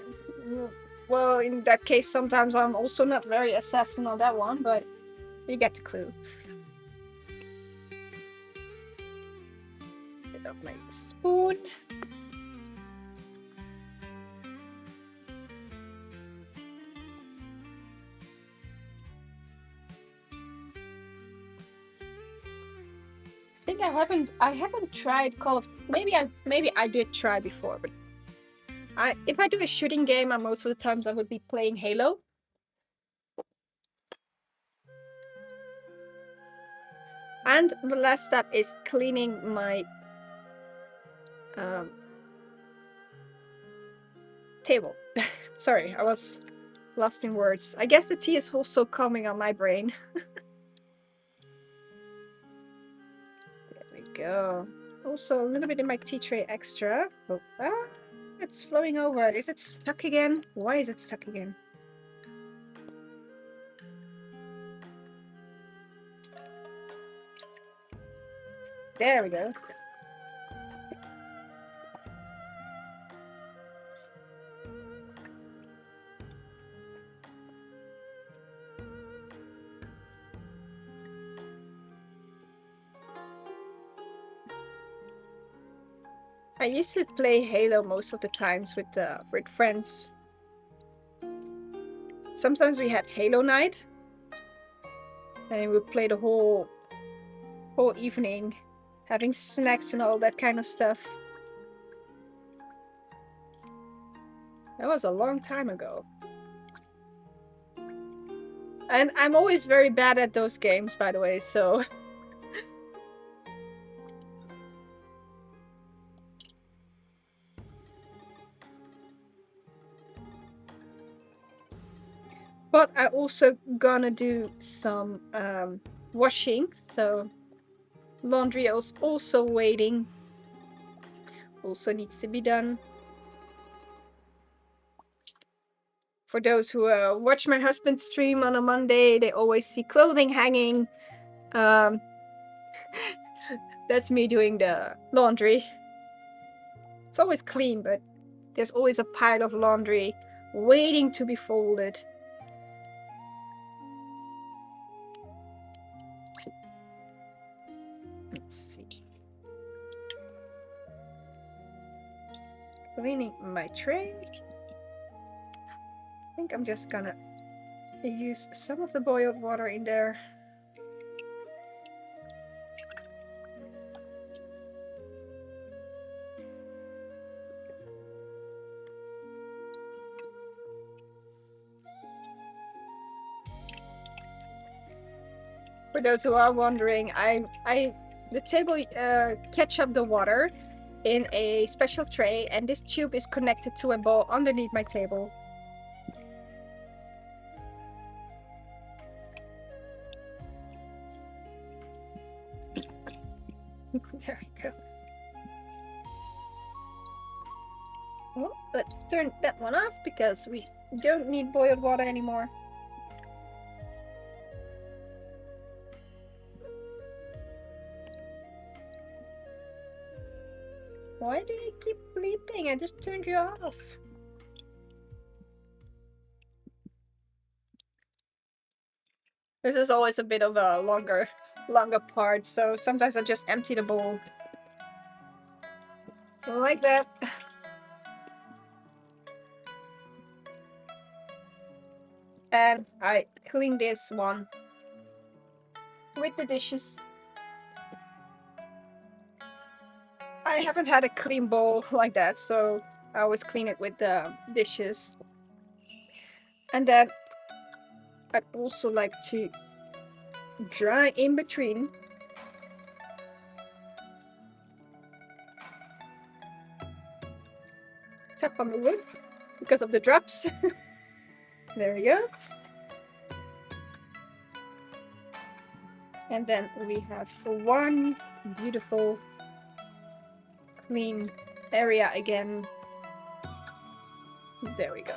Well, in that case, sometimes I'm also not very assassin on that one, but you get the clue. Bit of my spoon. I think I haven't tried Call of. Maybe I did try before, but if I do a shooting game, most of the times I would be playing Halo. And the last step is cleaning my table. Sorry, I was lost in words. I guess the tea is also coming on my brain. There we go. Also, a little bit in my tea tray extra. Oh, it's flowing over. Is it stuck again? Why is it stuck again? There we go. I used to play Halo most of the times with friends. Sometimes we had Halo night, and we would play the whole evening, having snacks and all that kind of stuff. That was a long time ago. And I'm always very bad at those games, by the way, so... But I also gonna do some washing, so laundry is also waiting. Also needs to be done. For those who watch my husband's stream on a Monday, they always see clothing hanging. That's me doing the laundry. It's always clean, but there's always a pile of laundry waiting to be folded. Let's see. Cleaning my tray. I think I'm just gonna use some of the boiled water in there. For those who are wondering, the table ketchup the water in a special tray, and this tube is connected to a bowl underneath my table. There we go. Well, let's turn that one off because we don't need boiled water anymore. Why do you keep bleeping? I just turned you off. This is always a bit of a longer part, so sometimes I just empty the bowl. Like that. And I clean this one with the dishes. I haven't had a clean bowl like that, so I always clean it with the dishes. And then I'd also like to dry in between. Tap on the wood because of the drops. There we go. And then we have one beautiful clean area again. There we go.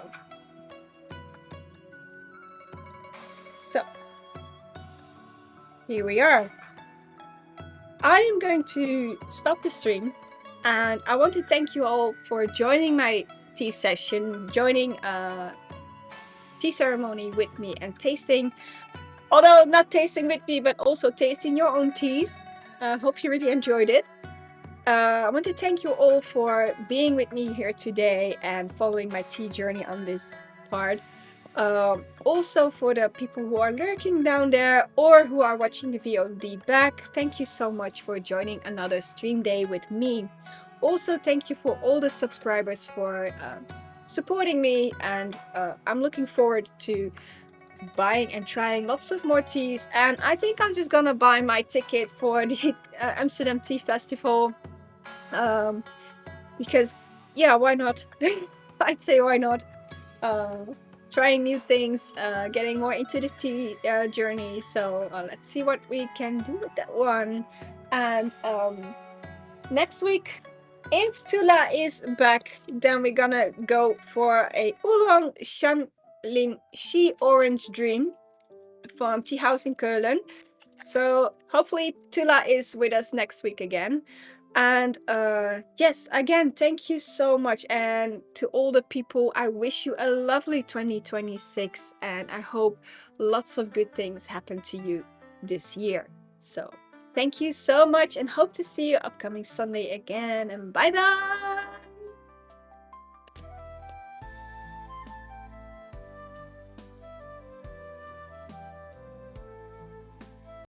So here we are. I am going to stop the stream, and I want to thank you all for joining my tea session, joining a tea ceremony with me and tasting, although not tasting with me, but also tasting your own teas. I hope you really enjoyed it. I want to thank you all for being with me here today and following my tea journey on this part. Also for the people who are lurking down there or who are watching the VOD back, thank you so much for joining another stream day with me. Also, thank you for all the subscribers for supporting me, and I'm looking forward to buying and trying lots of more teas, and I think I'm just gonna buy my ticket for the Amsterdam Tea Festival, because yeah, why not? I'd say why not. Trying new things, getting more into this tea journey, so let's see what we can do with that one. And next week, if Tula is back, then we're gonna go for a Oolong Shanlin She Orange drink from Tea House in Keulen. So hopefully Tula is with us next week again. And yes, again, thank you so much. And to all the people, I wish you a lovely 2026. And I hope lots of good things happen to you this year. So thank you so much, and hope to see you upcoming Sunday again. And bye bye!